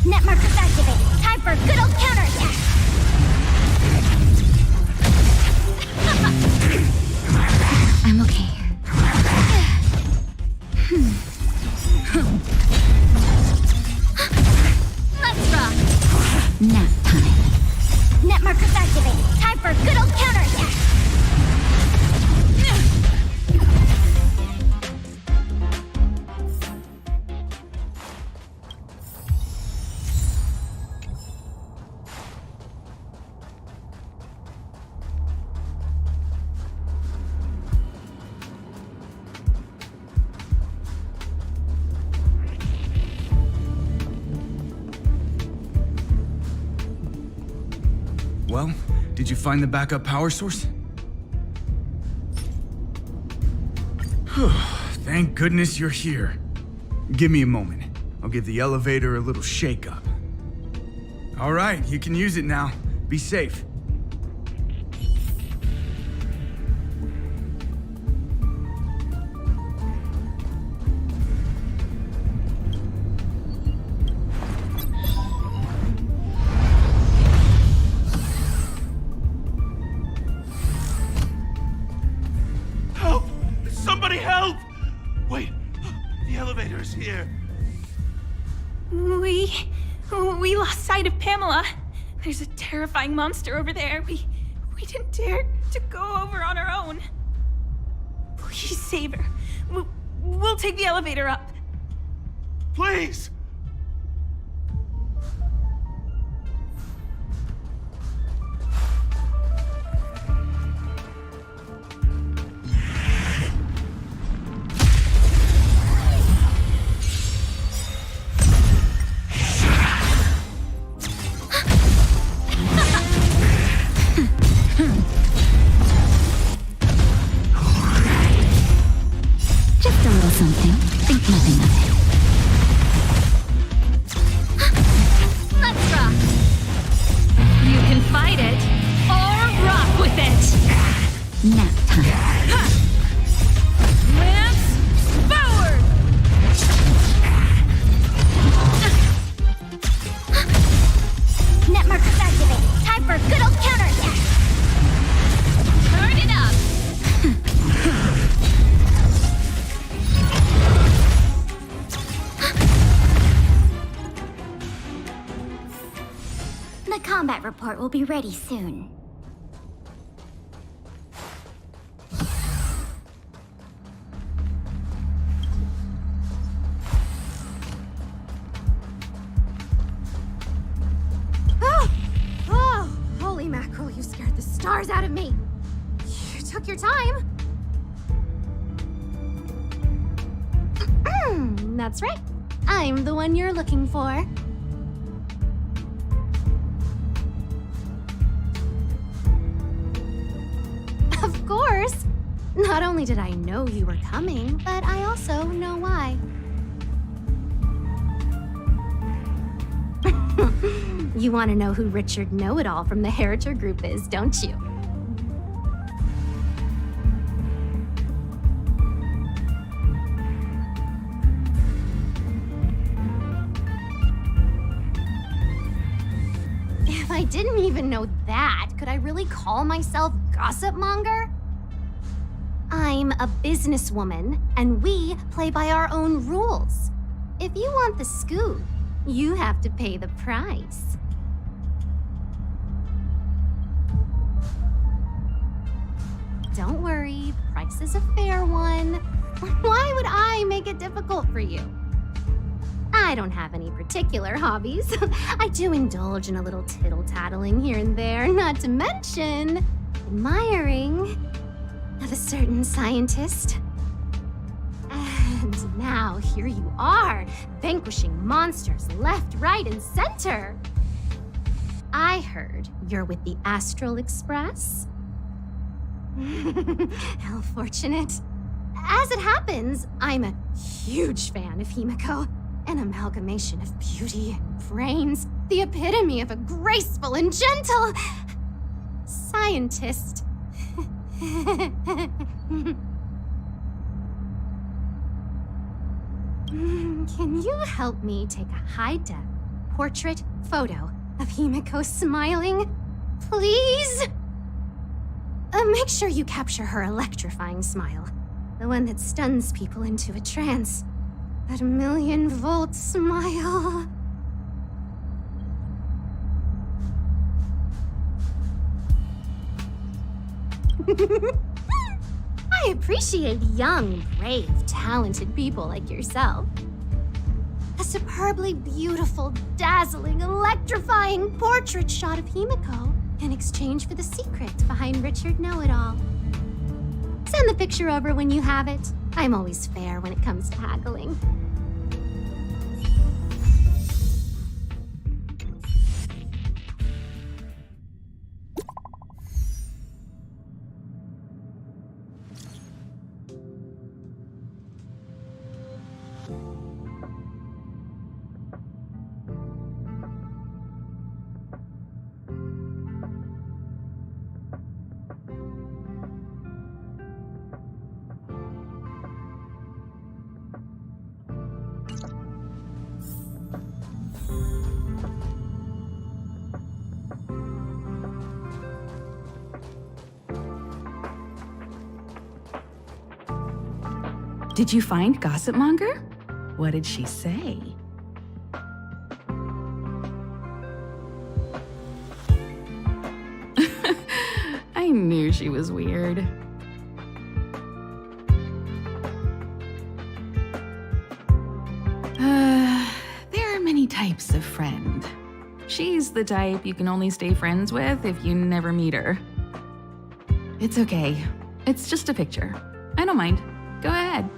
Net markers activated. Time for a good old counterattack. I'm okay here. Let's rock! Nap time. Net markers activated. Time for a good old counterattack. Well, did you find the backup power source? Thank goodness you're here. Give me a moment. I'll give the elevator a little shake-up. All right, you can use it now. Be safe. Help! Somebody help! Wait, the elevator's here. We outside of Pamela. There's a terrifying monster over there. We didn't dare to go over on our own. Please save her. We'll take the elevator up. Please! Just a little something. Think nothing of it. Let's rock. You can fight it or rock with it. Nap time. Lance forward. Net markers activated. Time for a good old counterattack. Turn it up. The combat report will be ready soon. Oh, holy mackerel, you scared the stars out of me. You took your time. That's right. I'm the one you're looking for. Of course. Not only did I know you were coming, but I also know why. You want to know who Richard Know-It-All from the Heritor Group is, don't you? If I didn't even know that, could I really call myself Gossip Monger? I'm a businesswoman, and we play by our own rules. If you want the scoop, you have to pay the price. Don't worry, the price is a fair one. Why would I make it difficult for you? I don't have any particular hobbies. I do indulge in a little tittle-tattling here and there, not to mention admiring of a certain scientist. And now here you are, vanquishing monsters left, right, and center. I heard you're with the Astral Express. How fortunate. As it happens, I'm a huge fan of Himiko. An amalgamation of beauty and brains, the epitome of a graceful and gentle scientist. Can you help me take a high-def portrait photo of Himiko smiling? Please? Make sure you capture her electrifying smile. The one that stuns people into a trance. That 1,000,000-volt smile. I appreciate young, brave, talented people like yourself. A superbly beautiful, dazzling, electrifying portrait shot of Himiko in exchange for the secret behind Richard Know-It-All. Send the picture over when you have it. I'm always fair when it comes to haggling. Did you find Gossip Monger? What did she say? knew she was weird. There are many types of friend. She's the type you can only stay friends with if you never meet her. It's okay. It's just a picture. I don't mind. Go ahead.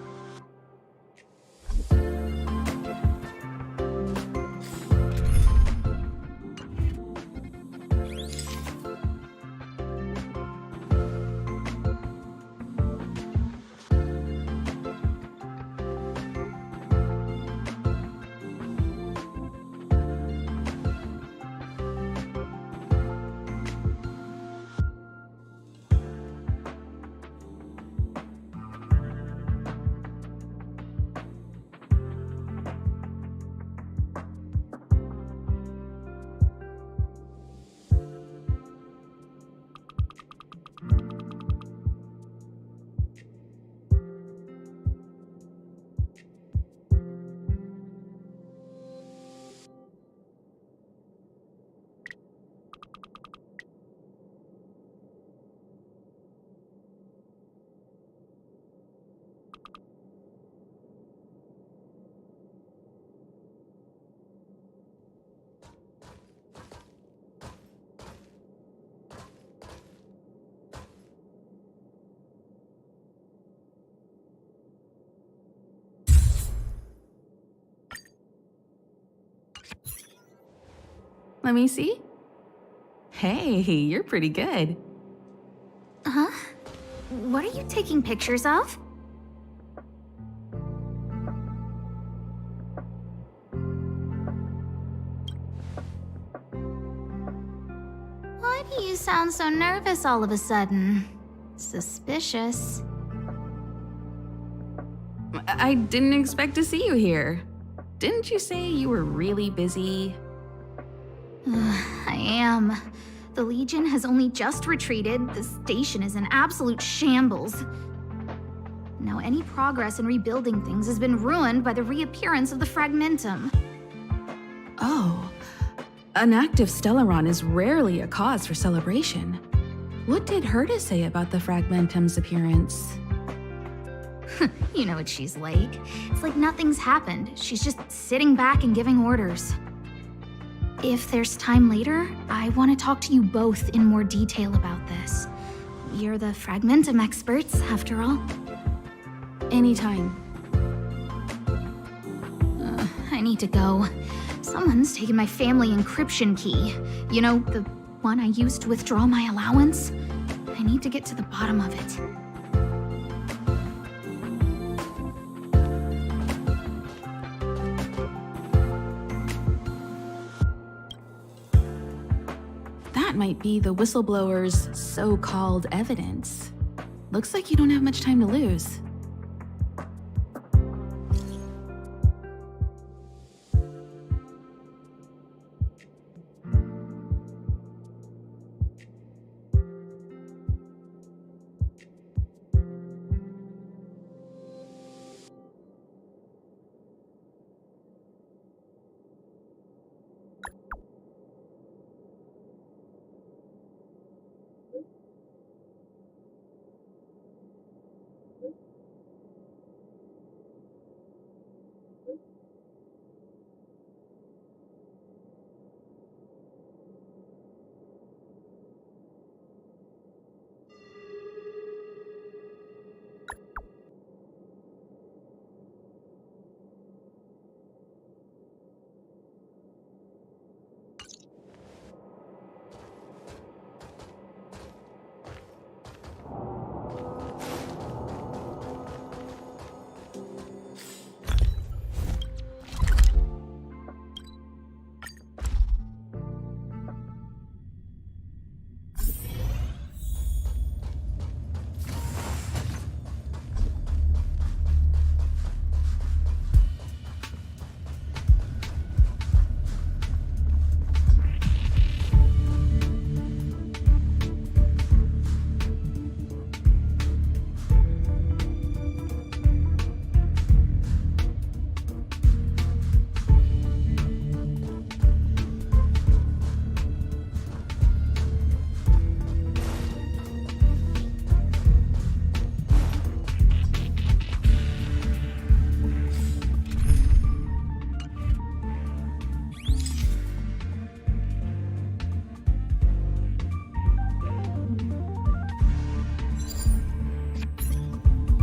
Let me see. Hey, you're pretty good. Huh? What are you taking pictures of? Why do you sound so nervous all of a sudden? Suspicious. I didn't expect to see you here. Didn't you say you were really busy? I am. The Legion has only just retreated. The station is in absolute shambles. Now any progress in rebuilding things has been ruined by the reappearance of the Fragmentum. Oh, an active Stellaron is rarely a cause for celebration. What did Herta say about the Fragmentum's appearance? You know what she's like. It's like nothing's happened. She's just sitting back and giving orders. If there's time later, I want to talk to you both in more detail about this. You're the Fragmentum experts, after all. Anytime. I need to go. Someone's taken my family encryption key. You know, the one I used to withdraw my allowance? I need to get to the bottom of it. That might be the whistleblower's so-called evidence. Looks like you don't have much time to lose.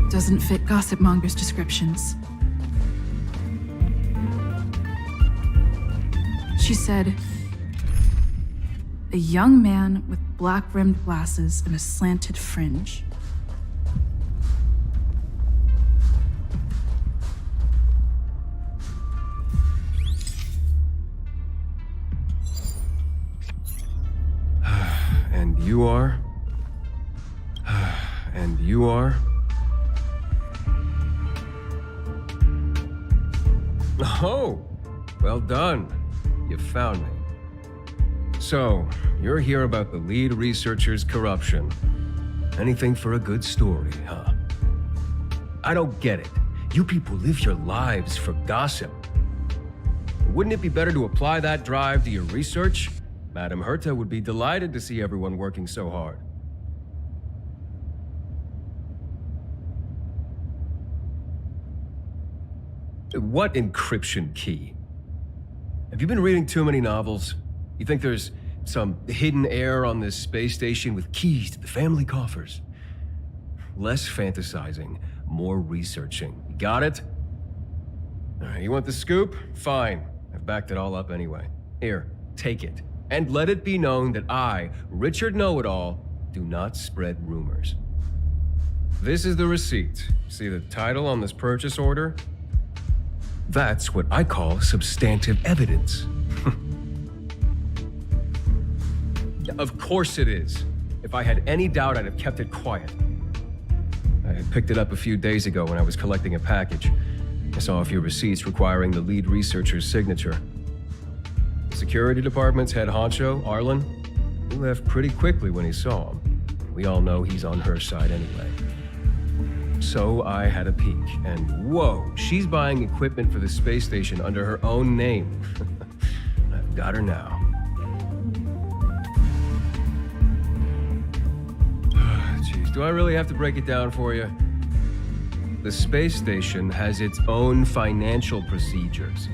Doesn't fit Gossip Monger's descriptions. She said, a young man with black-rimmed glasses and a slanted fringe. And you are? And you are? Oh, well done. You found me. So, you're here about the lead researcher's corruption. Anything for a good story, huh? I don't get it. You people live your lives for gossip. Wouldn't it be better to apply that drive to your research? Madame Herta would be delighted to see everyone working so hard. What encryption key? Have you been reading too many novels? You think there's some hidden heir on this space station with keys to the family coffers? Less fantasizing, more researching. You got it? All right, you want the scoop? Fine. I've backed it all up anyway. Here, take it. And let it be known that I, Richard Know-It-All, do not spread rumors. This is the receipt. See the title on this purchase order? That's what I call substantive evidence. Of course it is. If I had any doubt, I'd have kept it quiet. I picked it up a few days ago when I was collecting a package. I saw a few receipts requiring the lead researcher's signature. The security department's head honcho, Arlen, he left pretty quickly when he saw him. We all know he's on her side anyway. So I had a peek, and whoa, she's buying equipment for the space station under her own name. I've got her now. Jeez, do I really have to break it down for you? The space station has its own financial procedures.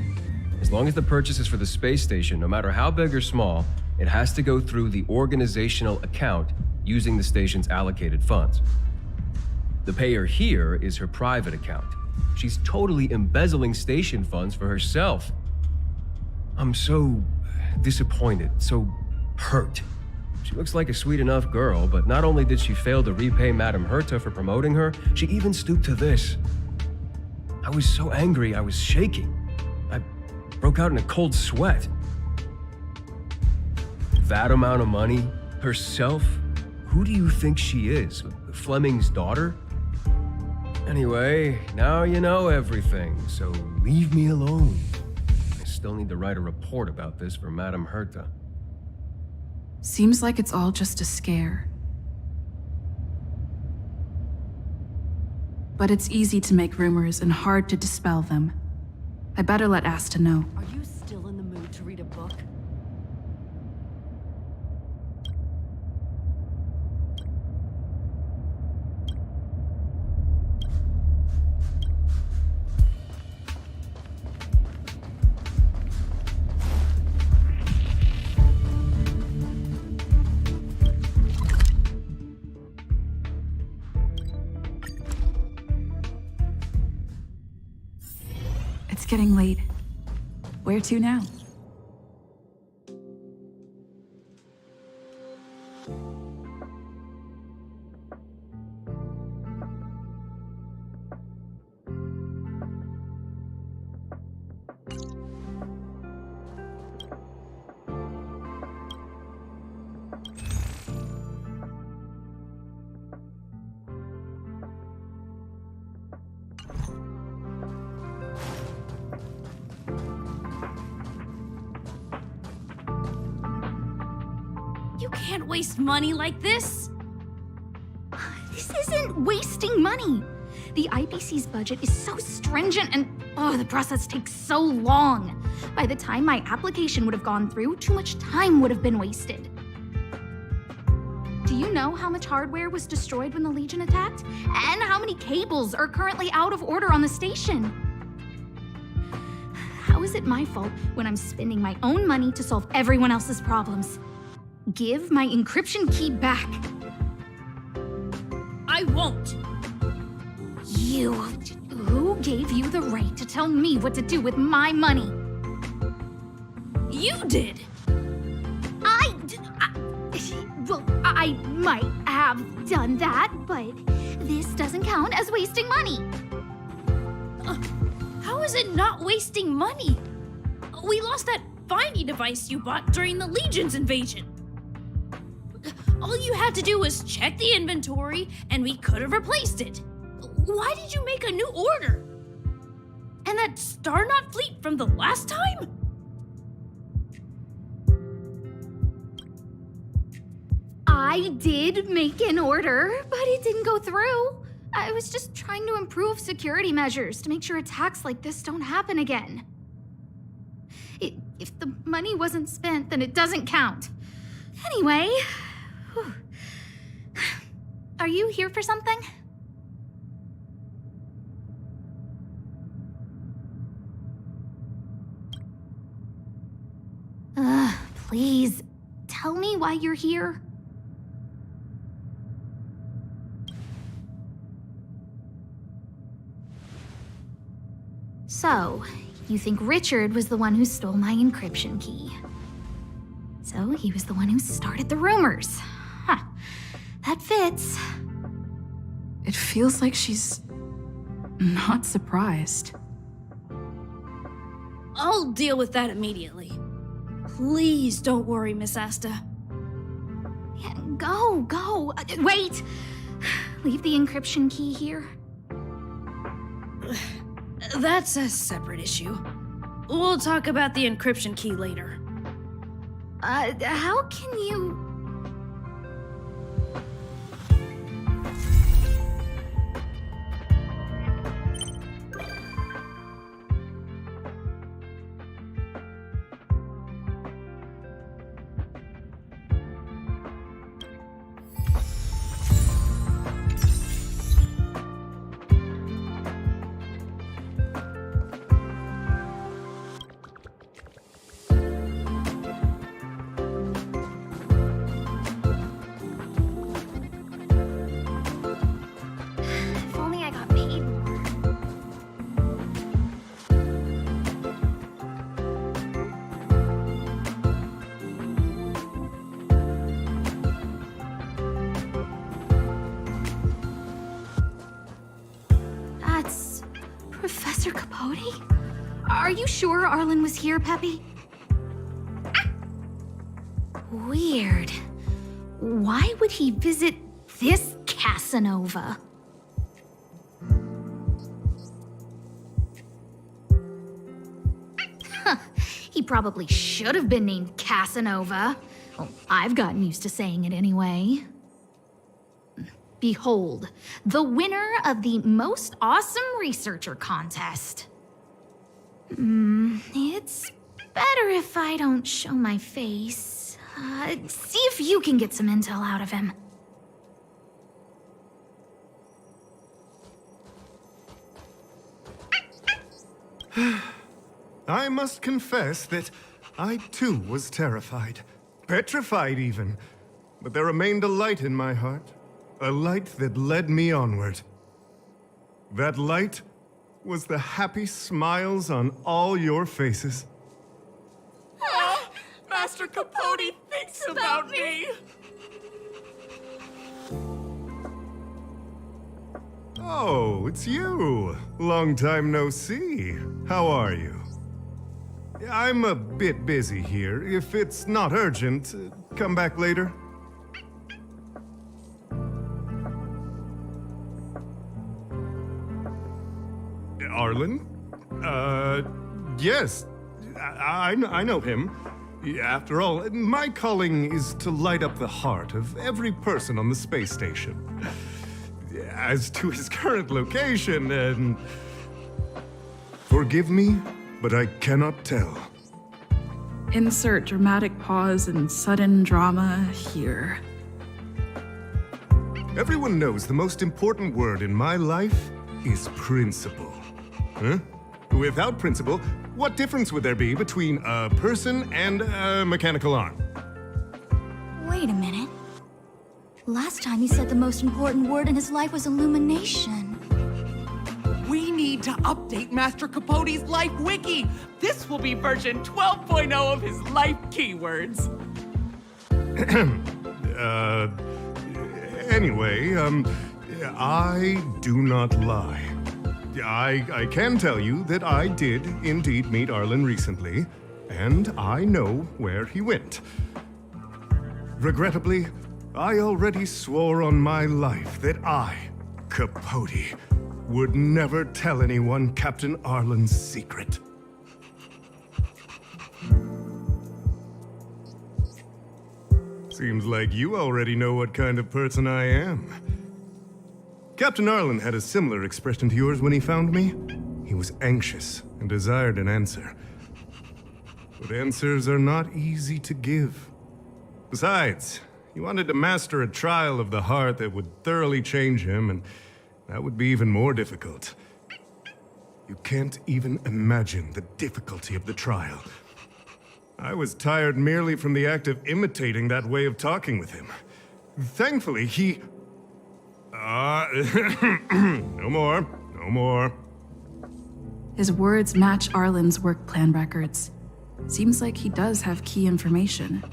As long as the purchase is for the space station, no matter how big or small, it has to go through the organizational account using the station's allocated funds. The payer here is her private account. She's totally embezzling station funds for herself. I'm so disappointed, so hurt. She looks like a sweet enough girl, but not only did she fail to repay Madame Herta for promoting her, she even stooped to this. I was so angry, I was shaking. I broke out in a cold sweat. That amount of money? Herself? Who do you think she is? Fleming's daughter? Anyway, now you know everything, so leave me alone. I still need to write a report about this for Madame Herta. Seems like it's all just a scare. But it's easy to make rumors and hard to dispel them. I better let Asta know. Are you still in the mood to read a book? It's getting late. Where to now? You can't waste money like this! This isn't wasting money. The IPC's budget is so stringent and the process takes so long. By the time my application would have gone through, too much time would have been wasted. Do you know how much hardware was destroyed when the Legion attacked? And how many cables are currently out of order on the station? How is it my fault when I'm spending my own money to solve everyone else's problems? Give my encryption key back. I won't! You. Who gave you the right to tell me what to do with my money? You did! Well, I might have done that, but this doesn't count as wasting money. How is it not wasting money? We lost that finding device you bought during the Legion's invasion. All you had to do was check the inventory, and we could have replaced it. Why did you make a new order? And that Star Knot fleet from the last time? I did make an order, but it didn't go through. I was just trying to improve security measures to make sure attacks like this don't happen again. If the money wasn't spent, then it doesn't count. Anyway, whew. Are you here for something? Please, tell me why you're here. So, you think Richard was the one who stole my encryption key. So, he was the one who started the rumors. Huh. That fits. It feels like she's not surprised. I'll deal with that immediately. Please don't worry, Miss Asta. Yeah, go. Wait! Leave the encryption key here. That's a separate issue. We'll talk about the encryption key later. How can you... Professor Capote? Are you sure Arlen was here, Peppy? Weird. Why would he visit this Casanova? He probably should have been named Casanova. Well, I've gotten used to saying it anyway. Behold, the winner of the Most Awesome Researcher contest. It's better if I don't show my face. See if you can get some intel out of him. I must confess that I too was terrified. Petrified even. But there remained a light in my heart. A light that led me onward. That light was the happy smiles on all your faces. Master Capote thinks about me! Oh, it's you. Long time no see. How are you? I'm a bit busy here. If it's not urgent, come back later. Arlen? Yes. I know him. After all, my calling is to light up the heart of every person on the space station. As to his current location, forgive me, but I cannot tell. Insert dramatic pause and sudden drama here. Everyone knows the most important word in my life is principle. Huh? Without principle, what difference would there be between a person and a mechanical arm? Wait a minute. Last time he said the most important word in his life was illumination. need to update Master Capote's life wiki. This will be version 12.0 of his life keywords. Anyway, I do not lie. I can tell you that I did indeed meet Arlen recently, and I know where he went. Regrettably, I already swore on my life that I, Capote, would never tell anyone Captain Arlen's secret. Seems like you already know what kind of person I am. Captain Arlen had a similar expression to yours when he found me. He was anxious and desired an answer. But answers are not easy to give. Besides, he wanted to master a trial of the heart that would thoroughly change him, and that would be even more difficult. You can't even imagine the difficulty of the trial. I was tired merely from the act of imitating that way of talking with him. Thankfully, he... no more. His words match Arlen's work plan records. Seems like he does have key information.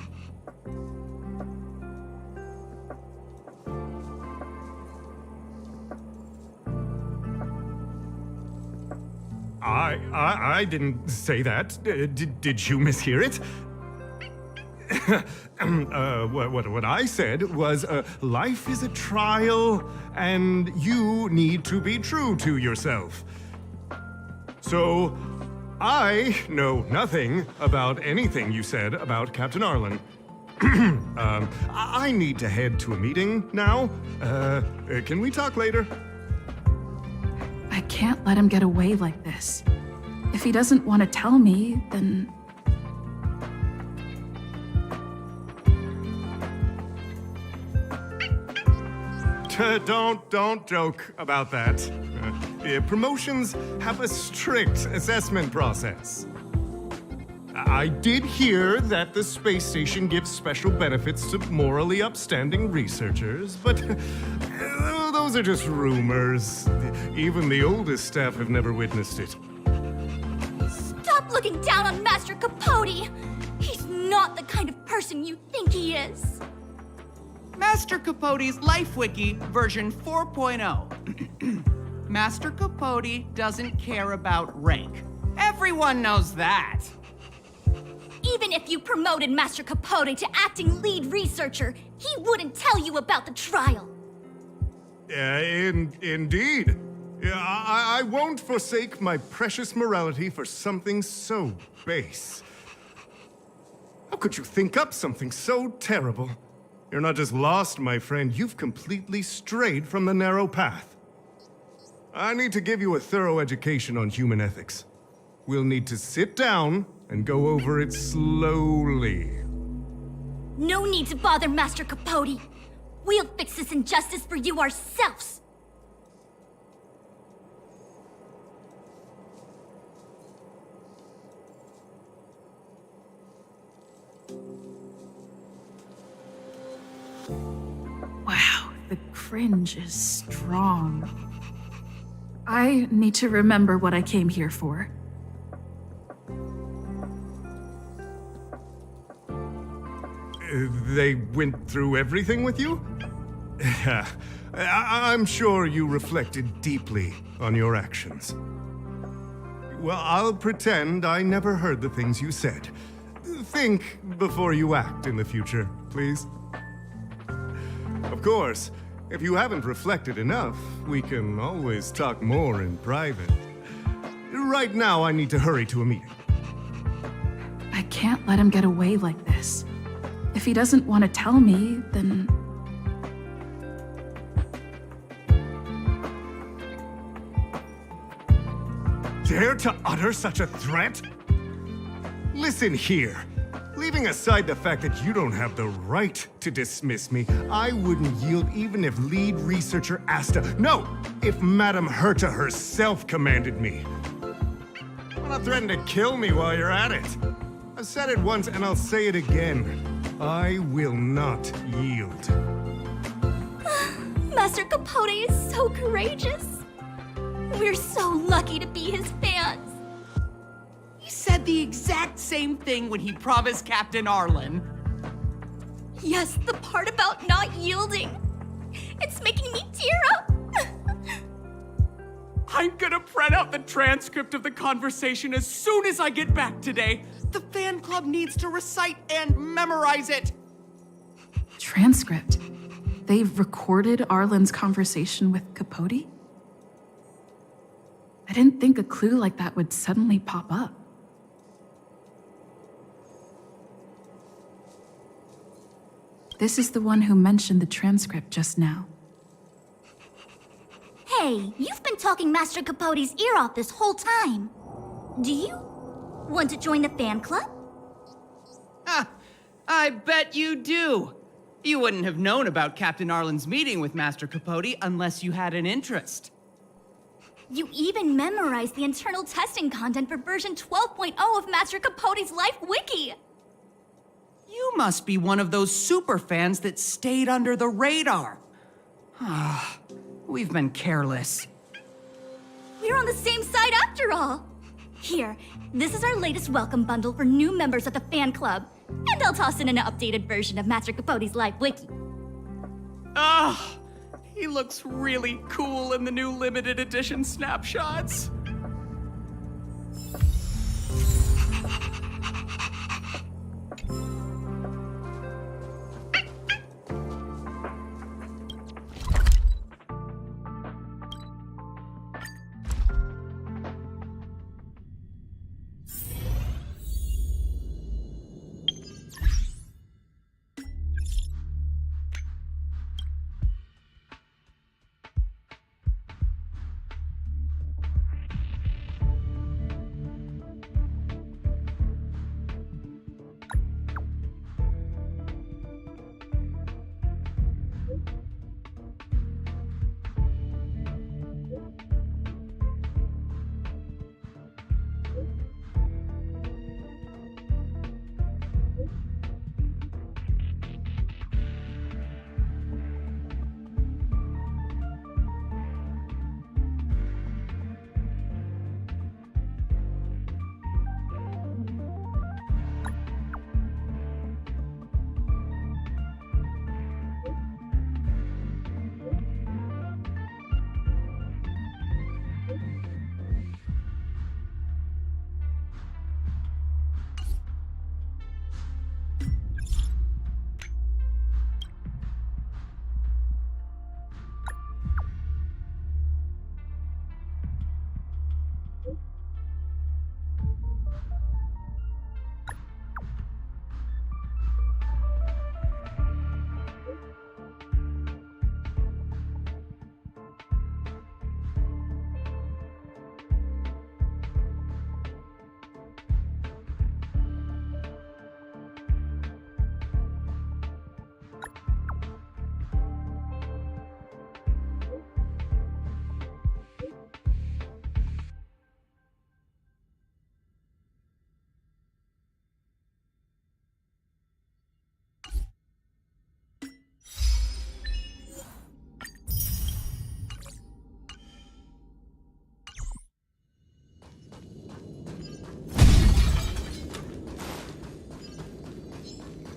I didn't say that. Did you mishear it? What I said was, life is a trial, and you need to be true to yourself. So, I know nothing about anything you said about Captain Arlen. I need to head to a meeting now. Can we talk later? I can't let him get away like this. If he doesn't want to tell me, then... Don't joke about that. Promotions have a strict assessment process. I did hear that the space station gives special benefits to morally upstanding researchers, but those are just rumors. Even the oldest staff have never witnessed it. Stop looking down on Master Capote! He's not the kind of person you think he is. Master Capote's life wiki version 4.0. Master Capote doesn't care about rank. Everyone knows that. Even if you promoted Master Capote to acting lead researcher, he wouldn't tell you about the trial. Indeed. I won't forsake my precious morality for something so base. How could you think up something so terrible? You're not just lost, my friend, you've completely strayed from the narrow path. I need to give you a thorough education on human ethics. We'll need to sit down and go over it slowly. No need to bother Master Capote. We'll fix this injustice for you ourselves. Wow, the cringe is strong. I need to remember what I came here for. They went through everything with you? I'm sure you reflected deeply on your actions. Well, I'll pretend I never heard the things you said. Think before you act in the future, please. Of course, if you haven't reflected enough, we can always talk more in private. Right now, I need to hurry to a meeting. I can't let him get away like this. If he doesn't want to tell me, then... Dare to utter such a threat? Listen here. Leaving aside the fact that you don't have the right to dismiss me, I wouldn't yield even if lead researcher Asta... No! If Madame Herta herself commanded me. Why not threaten to kill me while you're at it? I've said it once and I'll say it again. I will not yield. Master Capote is so courageous. We're so lucky to be his fans. He said the exact same thing when he promised Captain Arlen. Yes, the part about not yielding. It's making me tear up. I'm gonna print out the transcript of the conversation as soon as I get back today. The fan club needs to recite and memorize it. Transcript? They've recorded Arlen's conversation with Capote? I didn't think a clue like that would suddenly pop up. This is the one who mentioned the transcript just now. Hey, you've been talking Master Capote's ear off this whole time. Do you want to join the fan club? I bet you do. You wouldn't have known about Captain Arlen's meeting with Master Capote unless you had an interest. You even memorized the internal testing content for version 12.0 of Master Capote's Life Wiki. You must be one of those super fans that stayed under the radar. We've been careless. We're on the same side after all. Here, this is our latest welcome bundle for new members of the fan club. And I'll toss in an updated version of Master Capote's Life Wiki. He looks really cool in the new limited edition snapshots.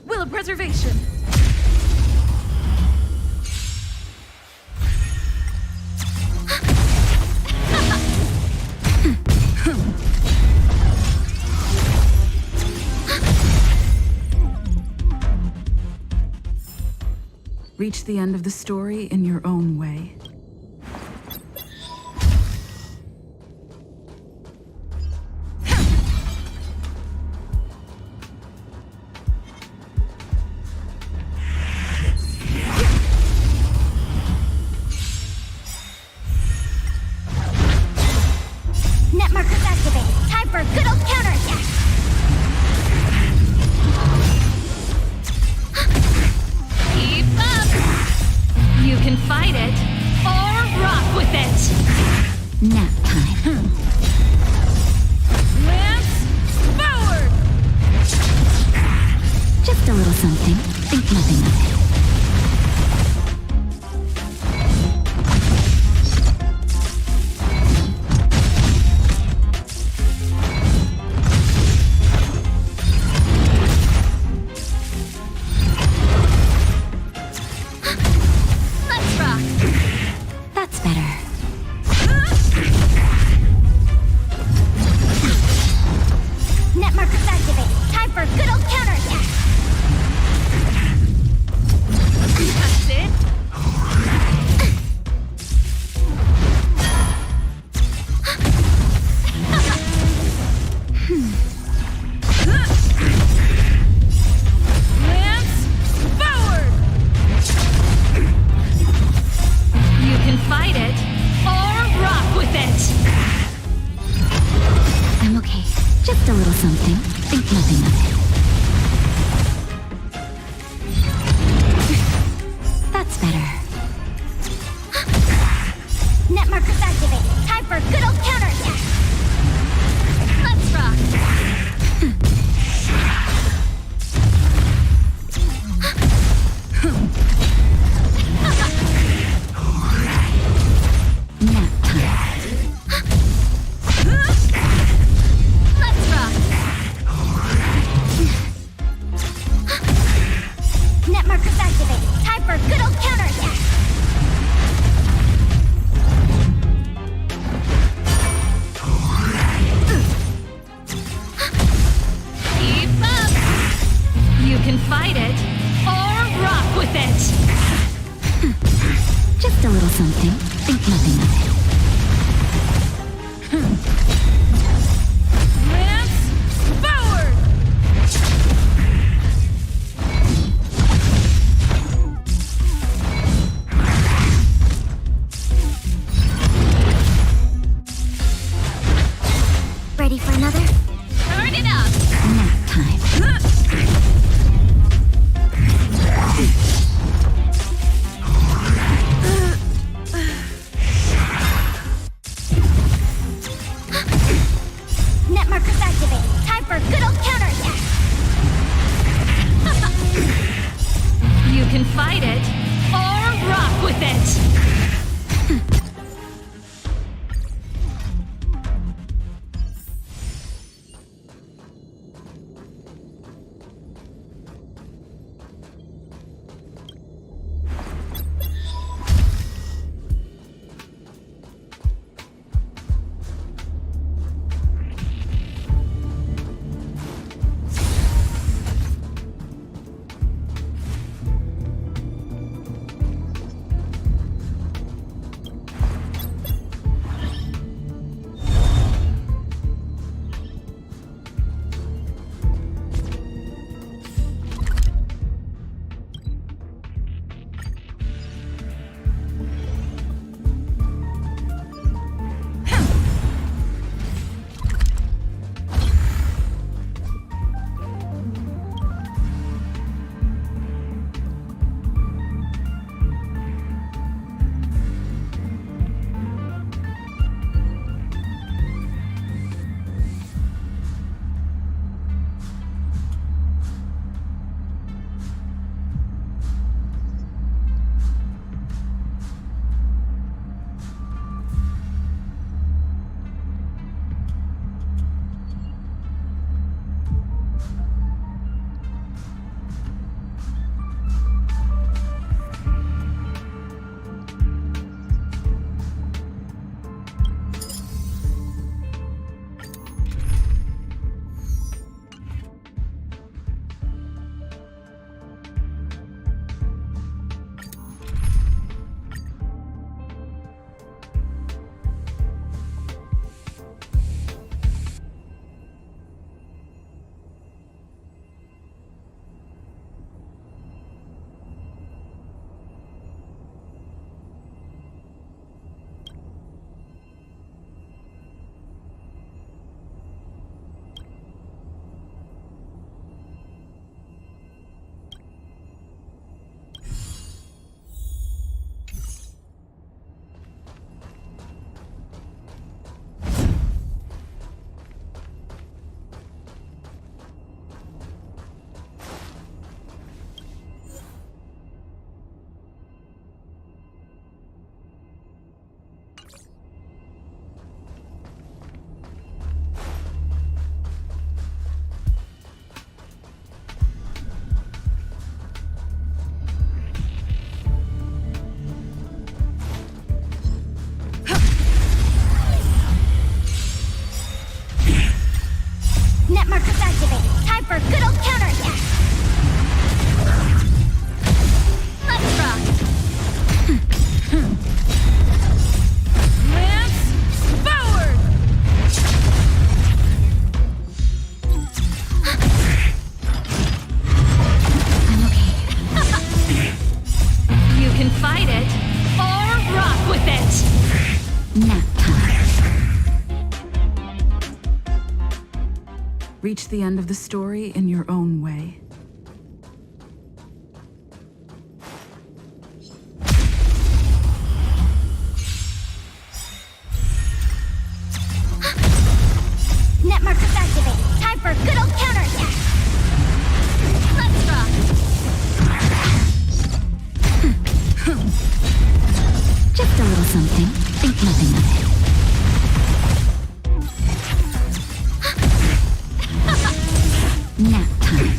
Will of preservation. Reach the end of the story in your own way. Net markers activated. Time for a good old counterattack. Keep up! You can fight it, or rock with it! Nap time. Lance, forward! Just a little something. Think nothing of it. for a good old counterattack! Let's rock! Nap time. Let's rock! Net markers activate. Time for a good old counterattack! Keep up! You can fight it, or rock with it! Just a little something. Think nothing of it. Lance forward! Ready for another? Turn it up! Nap time. Net markers activate. Time for a good old counterattack! You can fight it, or rock with it! Net markers activate. Time for a good old counterattack. Let's rock. Lance forward! You can fight it, or rock with it. Nap time. Reach the end of the story in your own way. Just a little something. Think nothing of it. Nap time.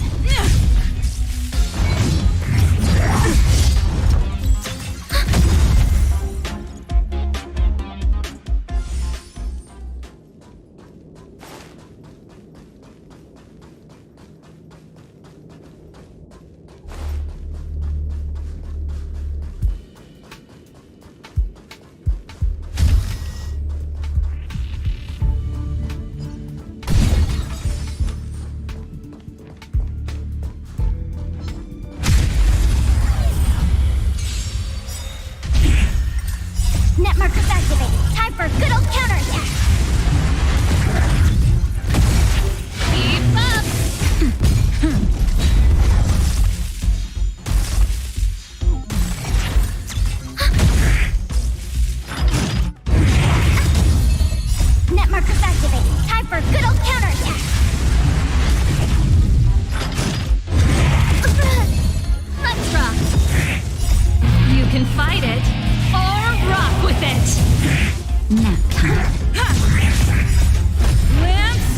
Net markers activated. Time for a good old counterattack. Keep up. Net markers activated. Time for a good old counterattack. Let's rock. You can fight it or rock with it. Nap time. Lance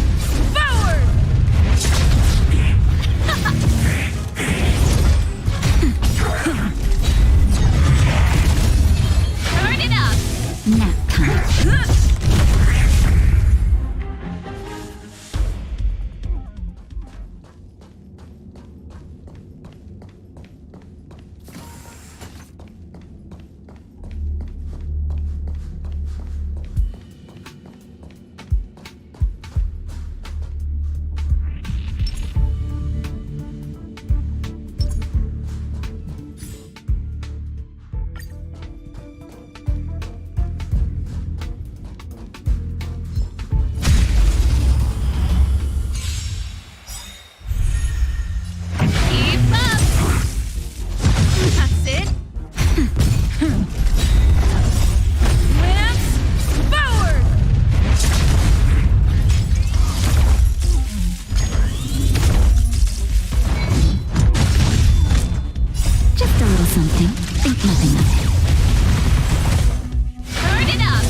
forward! Turn it up. Nap time. Keep up. That's it. Lance forward! Just a little something. Think nothing of it. Turn it up.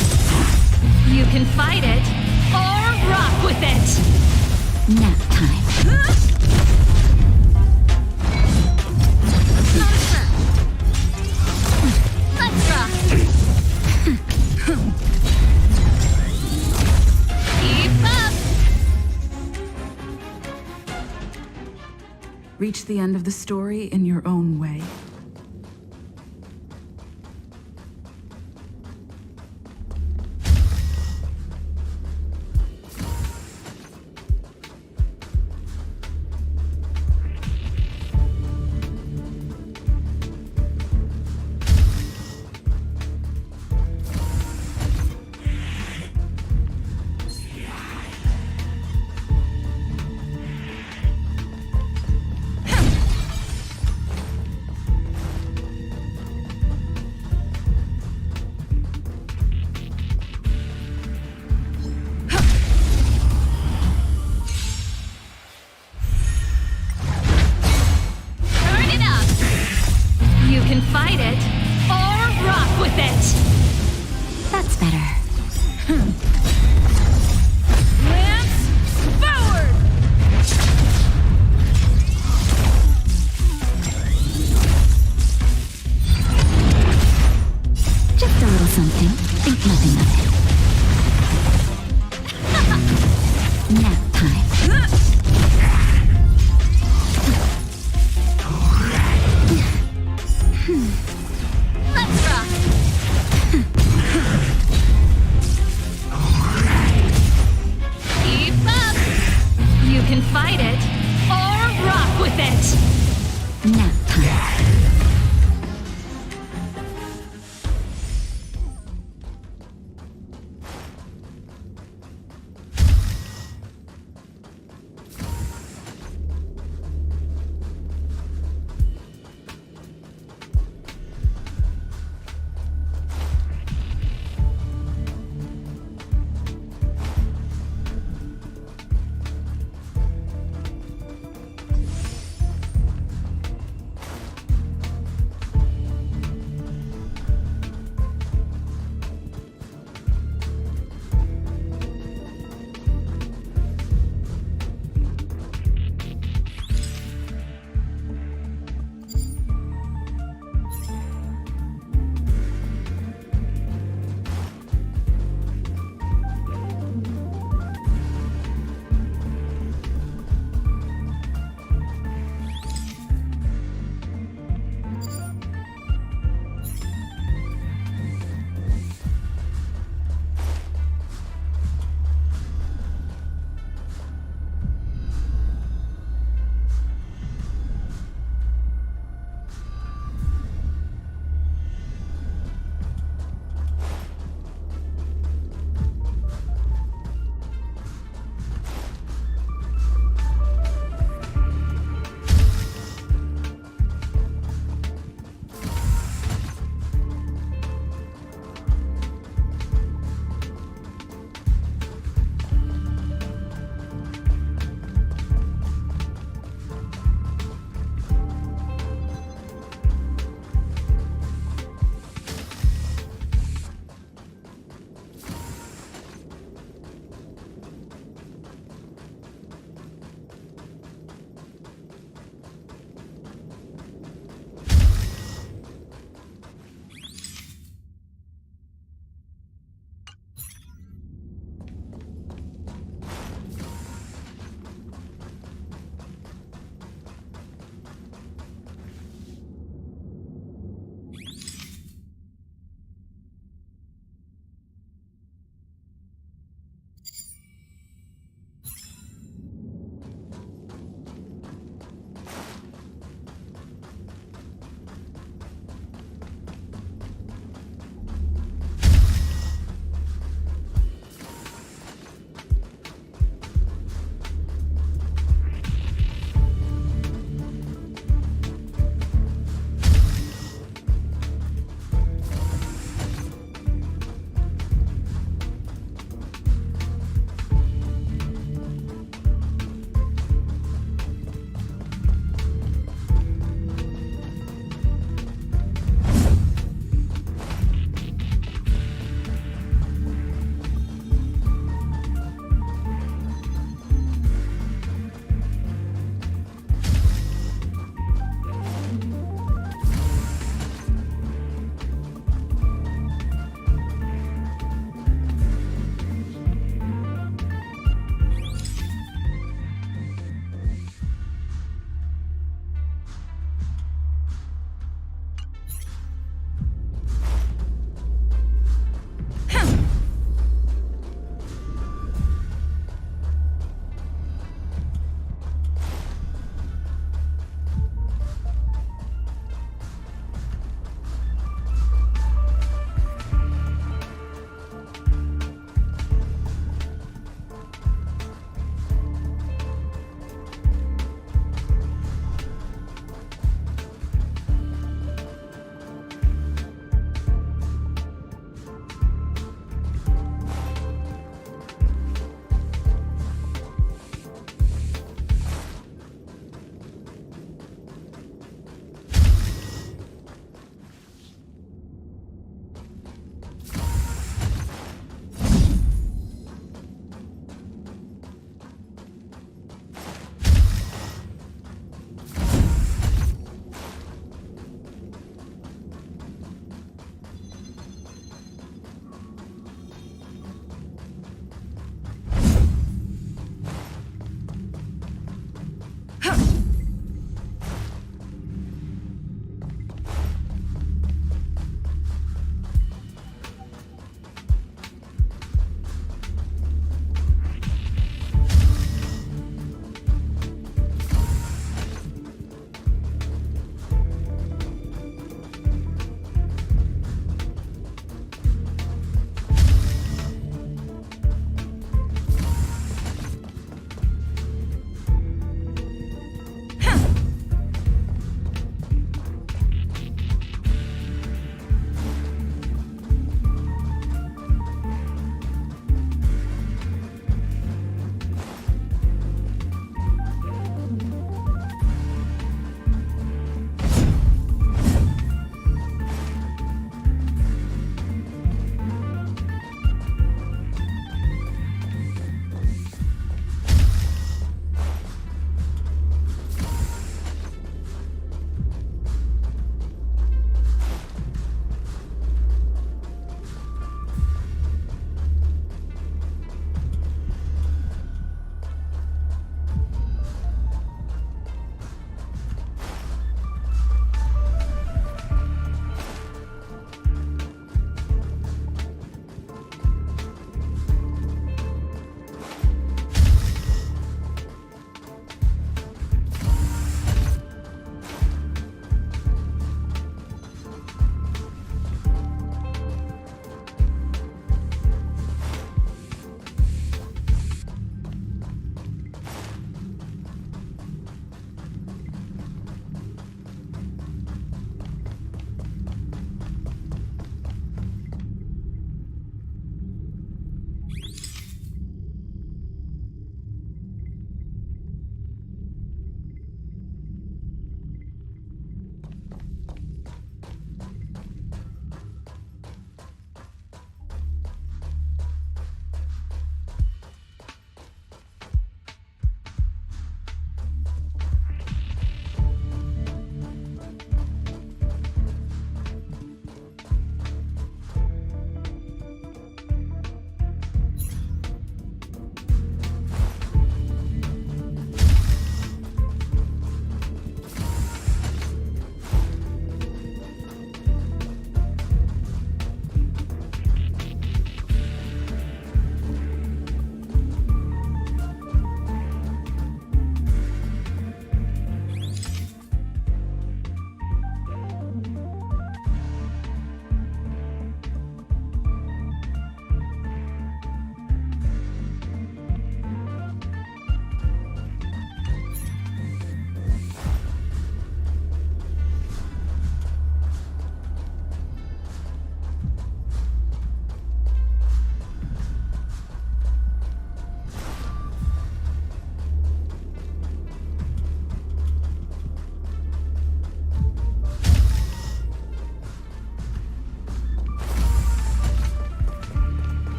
You can fight it or rock with it. Nap time. Let's rock. Keep up. Reach the end of the story in your own way. Turn it up. You can fight it or rock with it. That's better. Lance forward! Just a little something. Think nothing of it. Nap time. Let's rock. Keep up. You can fight it or rock with it. Nap time.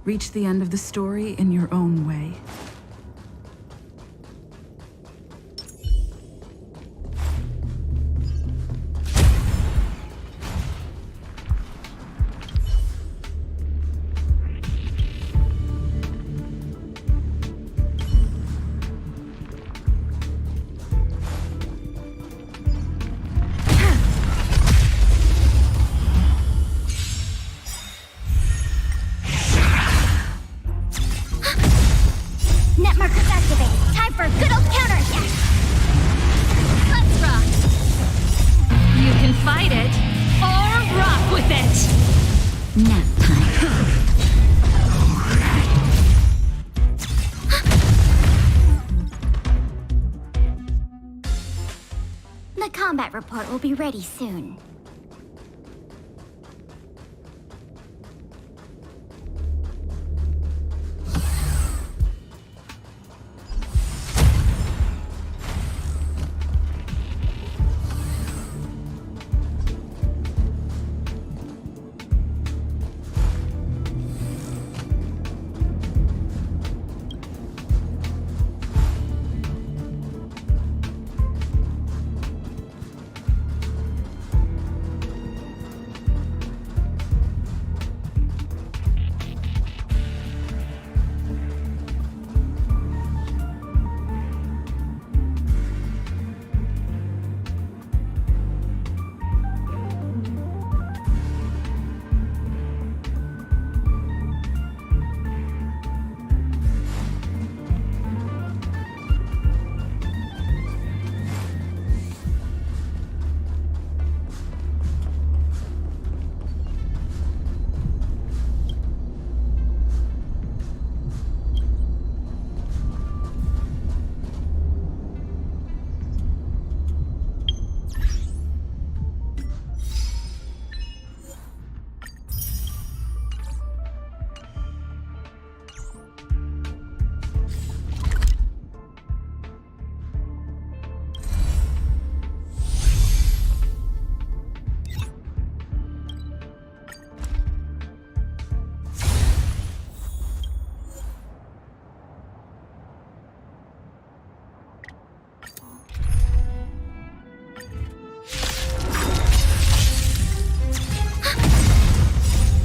Reach the end of the story in your own way. Net markers activated. Time for a good old counterattack. Let's rock. You can fight it or rock with it. Nap time. The combat report will be ready soon.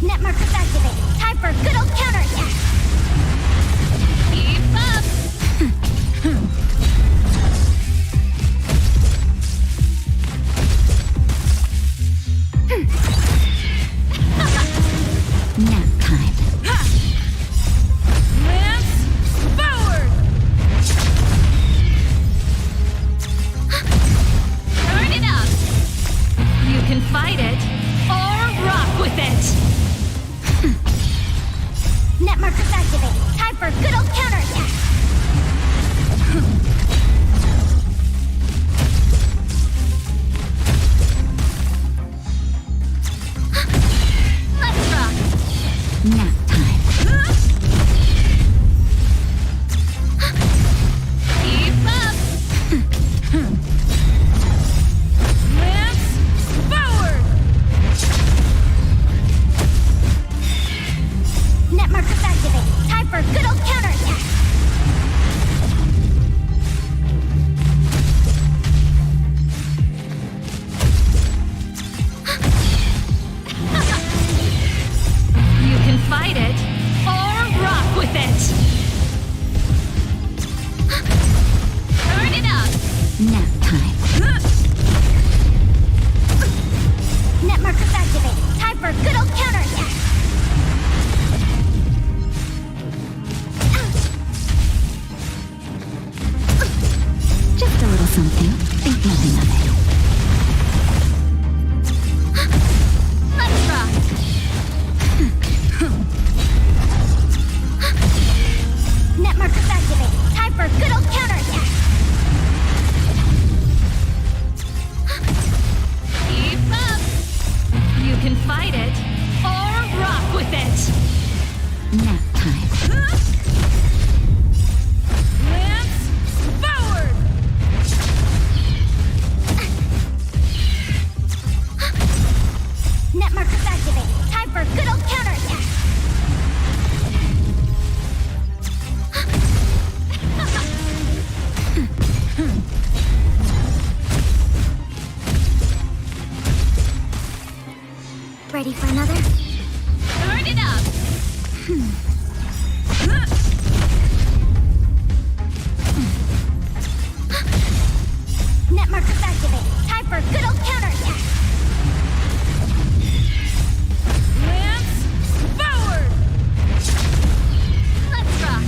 Net markers activated. Time for a good old counterattack. Keep up. Nap time. Lance forward. Turn it up. You can fight it or rock with it. Net markers activated. Time for a good old counterattack. Let's rock. Nap time. Keep up. Lance forward. Net markers activated. Time for a good old counterattack. You can fight it or rock with it. Turn it up. Nap time. Net markers activated. Time for a good old counterattack. Just a little something. Think nothing of it. Let's rock. Net markers activated. Time for a good old counterattack. Keep up. You can fight it or rock with it. Nap time. Lance forward. Ready for another? Turn it up! Net markers activate. Time for a good old counterattack. Lance, forward! Let's rock.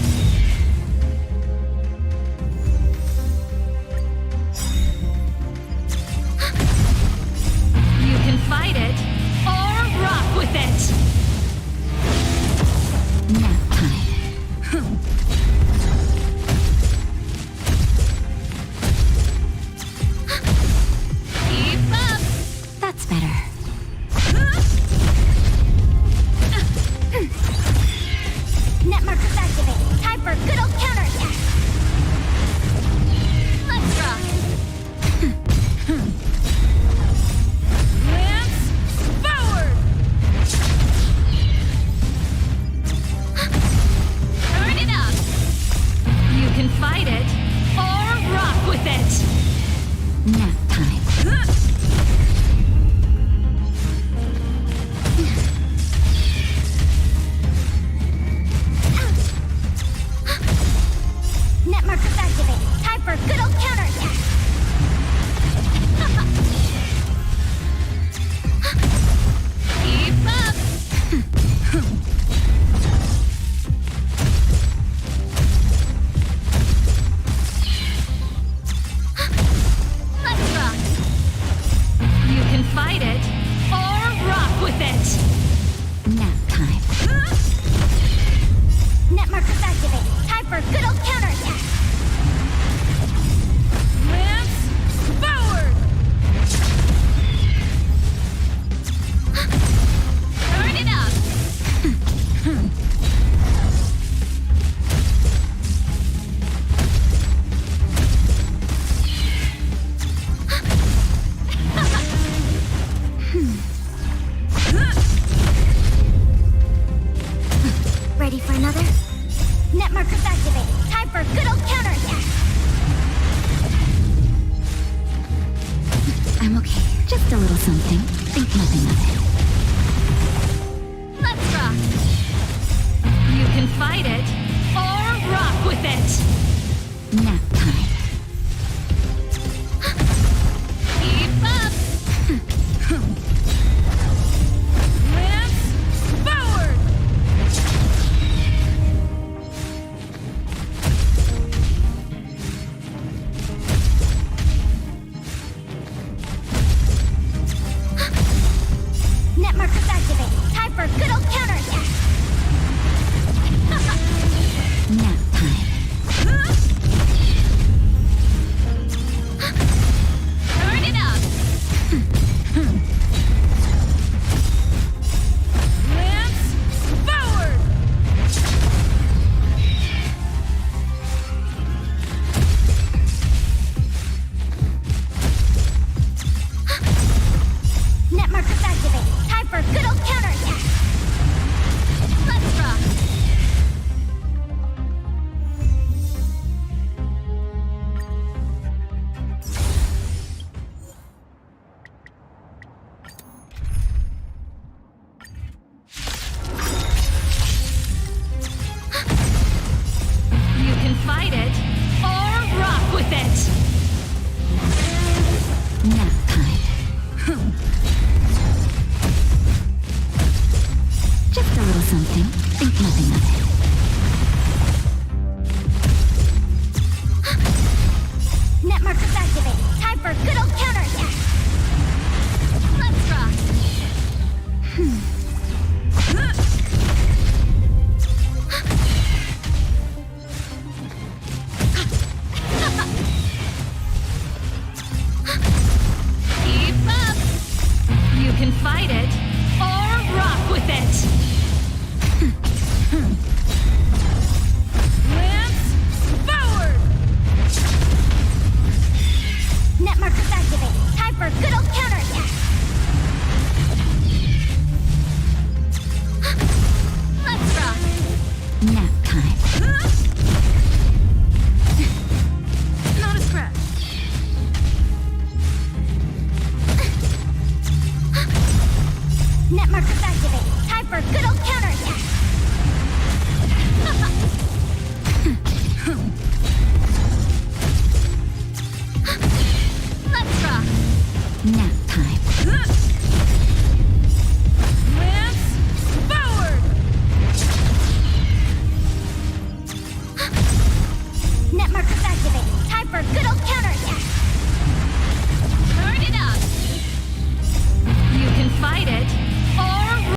You can fight it, or rock with it! Nap time. Keep up! That's better. Net markers activate. Time for a good old counterattack. Let's rock. Lance, forward! Turn it up! You can fight it, or rock with it! Nap time. Net markers activate. Time for a good old counterattack. Keep up! Let's rock. You can fight it, or rock with it! Nap time. Net markers activate. Time for a good old counterattack. Lance, forward! Turn it up! Ready for another? Net markers activate. Time for a good old counterattack. I'm okay. Just a little something. Think nothing of it. Let's rock. You can fight it, or rock with it! Nap time. Keep up! Lance, forward! Net markers activate. Time for a good old counterattack. Nap time. Turn it up! Lance, forward! Net markers activate. Time for a good old counterattack. Let's rock. You can fight it, or rock with it! Nap time. Just a little something. Think nothing of it. Net markers activate. Time for a good old counterattack.